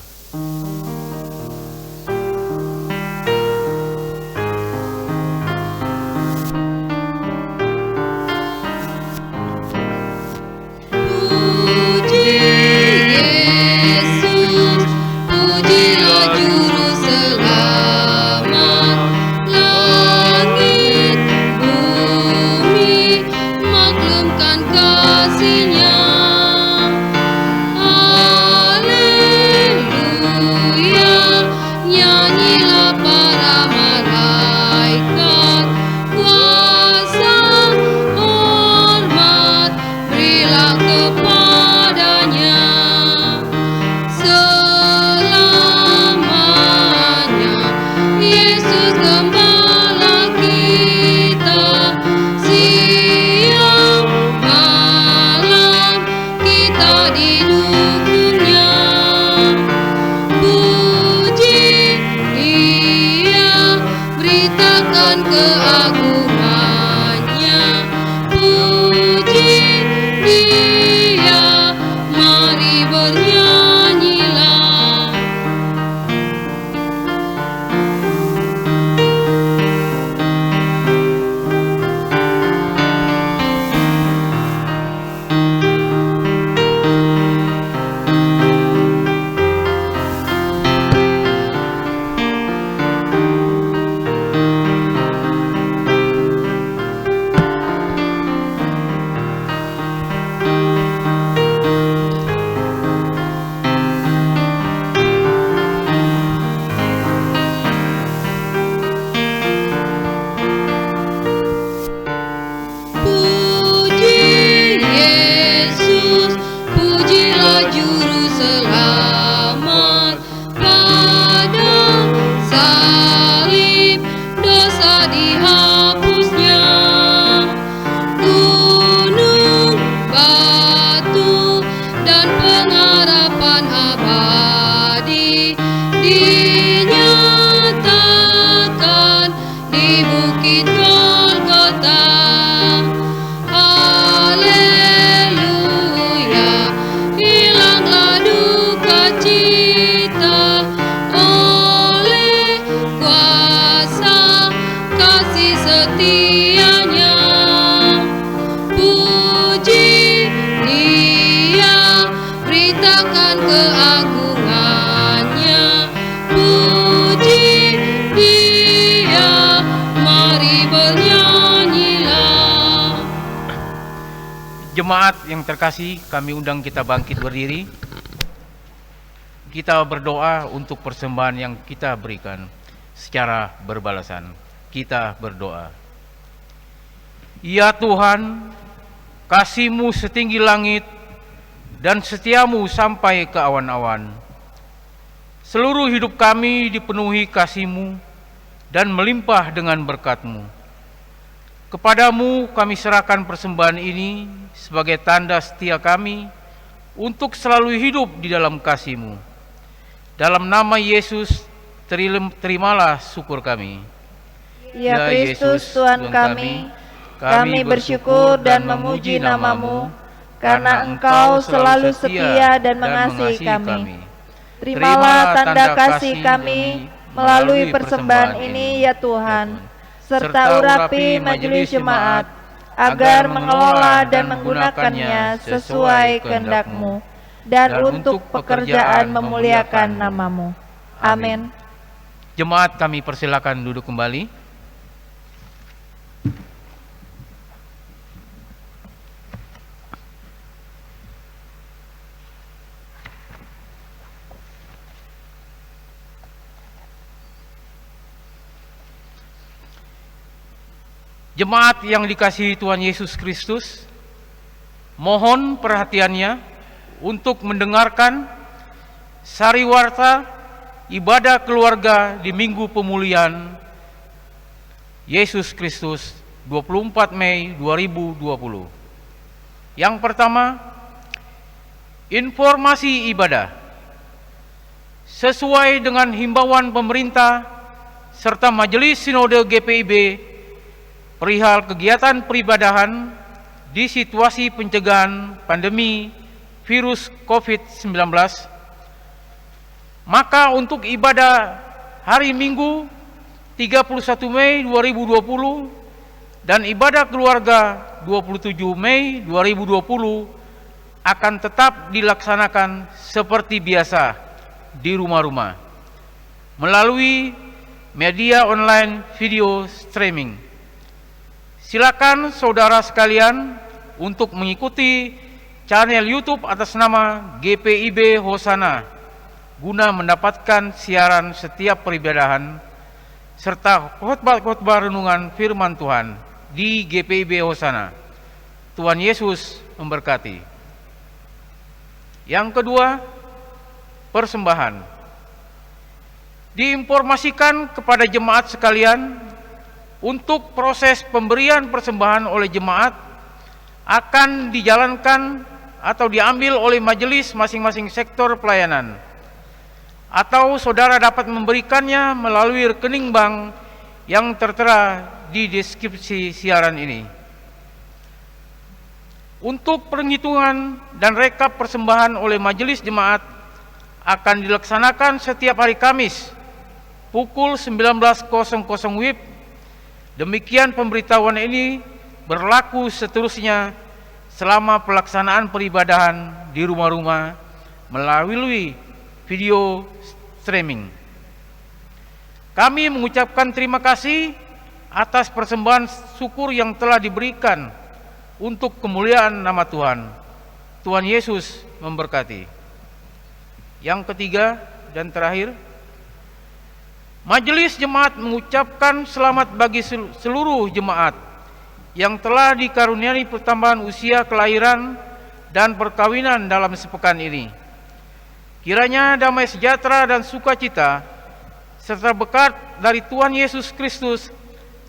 Jemaat yang terkasih, kami undang kita bangkit berdiri. Kita berdoa untuk persembahan yang kita berikan secara berbalasan. Kita berdoa. Ya Tuhan, kasih-Mu setinggi langit dan setia-Mu sampai ke awan-awan. Seluruh hidup kami dipenuhi kasih-Mu dan melimpah dengan berkat-Mu. Kepadamu kami serahkan persembahan ini sebagai tanda setia kami untuk selalu hidup di dalam kasih-Mu. Dalam nama Yesus, terimalah syukur kami. Ya Kristus Tuhan kami bersyukur dan memuji nama-Mu, karena Engkau selalu setia dan mengasihi kami. Terimalah tanda kasih kami melalui persembahan ini ya Tuhan, serta urapi majelis jemaat, agar mengelola dan menggunakannya sesuai kehendak-Mu, dan untuk pekerjaan memuliakan nama-Mu. Amin. Jemaat kami persilakan duduk kembali. Jemaat yang dikasihi Tuhan Yesus Kristus, mohon perhatiannya untuk mendengarkan sariwarta ibadah keluarga di Minggu Pemulihan Yesus Kristus 24 Mei 2020. Yang pertama, informasi ibadah. Sesuai dengan himbauan pemerintah serta Majelis Sinode GPIB perihal kegiatan peribadahan di situasi pencegahan pandemi virus COVID-19, maka untuk ibadah hari Minggu 31 Mei 2020 dan ibadah keluarga 27 Mei 2020 akan tetap dilaksanakan seperti biasa di rumah-rumah melalui media online video streaming. Silakan saudara sekalian untuk mengikuti channel YouTube atas nama GPIB Hosana guna mendapatkan siaran setiap peribadahan serta khotbah-khotbah renungan firman Tuhan di GPIB Hosana. Tuhan Yesus memberkati. Yang kedua, persembahan. Diinformasikan kepada jemaat sekalian untuk proses pemberian persembahan oleh jemaat akan dijalankan atau diambil oleh majelis masing-masing sektor pelayanan, atau saudara dapat memberikannya melalui rekening bank yang tertera di deskripsi siaran ini. Untuk penghitungan dan rekap persembahan oleh majelis jemaat akan dilaksanakan setiap hari Kamis pukul 19.00 WIB. Demikian pemberitahuan ini berlaku seterusnya selama pelaksanaan peribadahan di rumah-rumah melalui video streaming. Kami mengucapkan terima kasih atas persembahan syukur yang telah diberikan untuk kemuliaan nama Tuhan. Tuhan Yesus memberkati. Yang ketiga dan terakhir, majelis jemaat mengucapkan selamat bagi seluruh jemaat yang telah dikaruniai pertambahan usia kelahiran dan perkawinan dalam sepekan ini. Kiranya damai sejahtera dan sukacita serta berkat dari Tuhan Yesus Kristus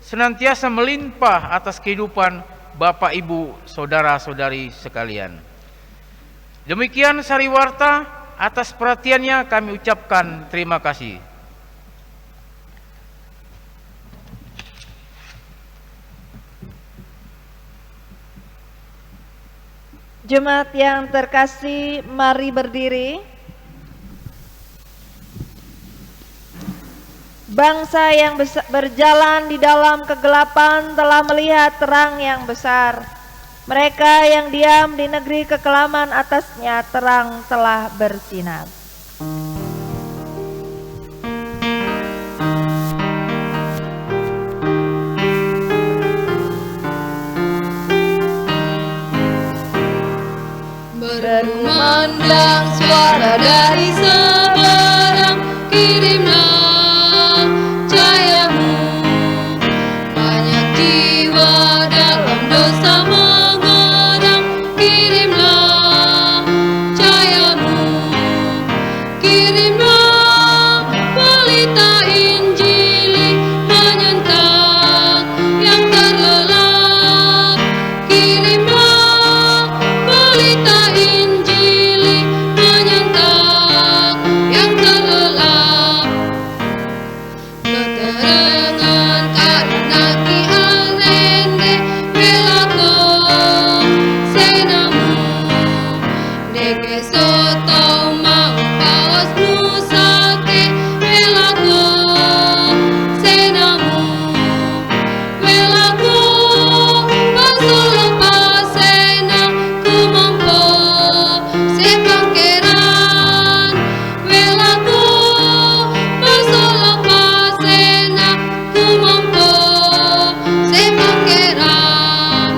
senantiasa melimpah atas kehidupan Bapak, Ibu, Saudara-saudari sekalian. Demikian sariwarta, atas perhatiannya kami ucapkan terima kasih. Jemaat yang terkasih, mari berdiri. Bangsa yang berjalan di dalam kegelapan telah melihat terang yang besar. Mereka yang diam di negeri kekelaman atasnya, terang telah bersinar. Berkumandang suara dari seberang, kirimlah cahayamu. Banyak jiwa dalam dosa mengenang, kirimlah cahayamu. Kirimlah pelita Injili menyentang yang terlelap. Kirimlah pelita Injili menyentang yang terlelap. Keterangan karena ki alende belako senamu. Deke soto mau pawas nusake belako senamu. Belako basolo pasena kumampo sepangeran. Belako basolo pasena kumampo sepangeran.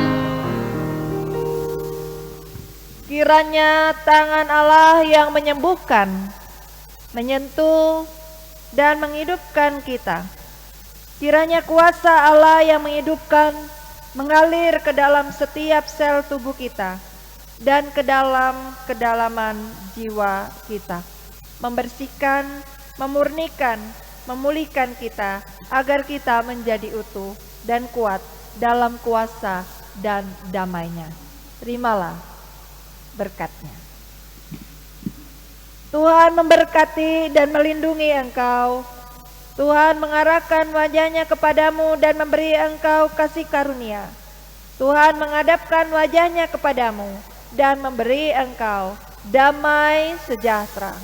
Kiranya tangan Allah yang menyembuhkan, menyentuh dan menghidupkan kita. Kiranya kuasa Allah yang menghidupkan mengalir ke dalam setiap sel tubuh kita dan ke dalam kedalaman jiwa kita, membersihkan, memurnikan, memulihkan kita agar kita menjadi utuh dan kuat dalam kuasa dan damai-Nya. Terimalah berkat-Nya. Tuhan memberkati dan melindungi engkau. Tuhan mengarahkan wajah-Nya kepadamu dan memberi engkau kasih karunia. Tuhan menghadapkan wajahnya kepadamu dan memberi engkau damai sejahtera.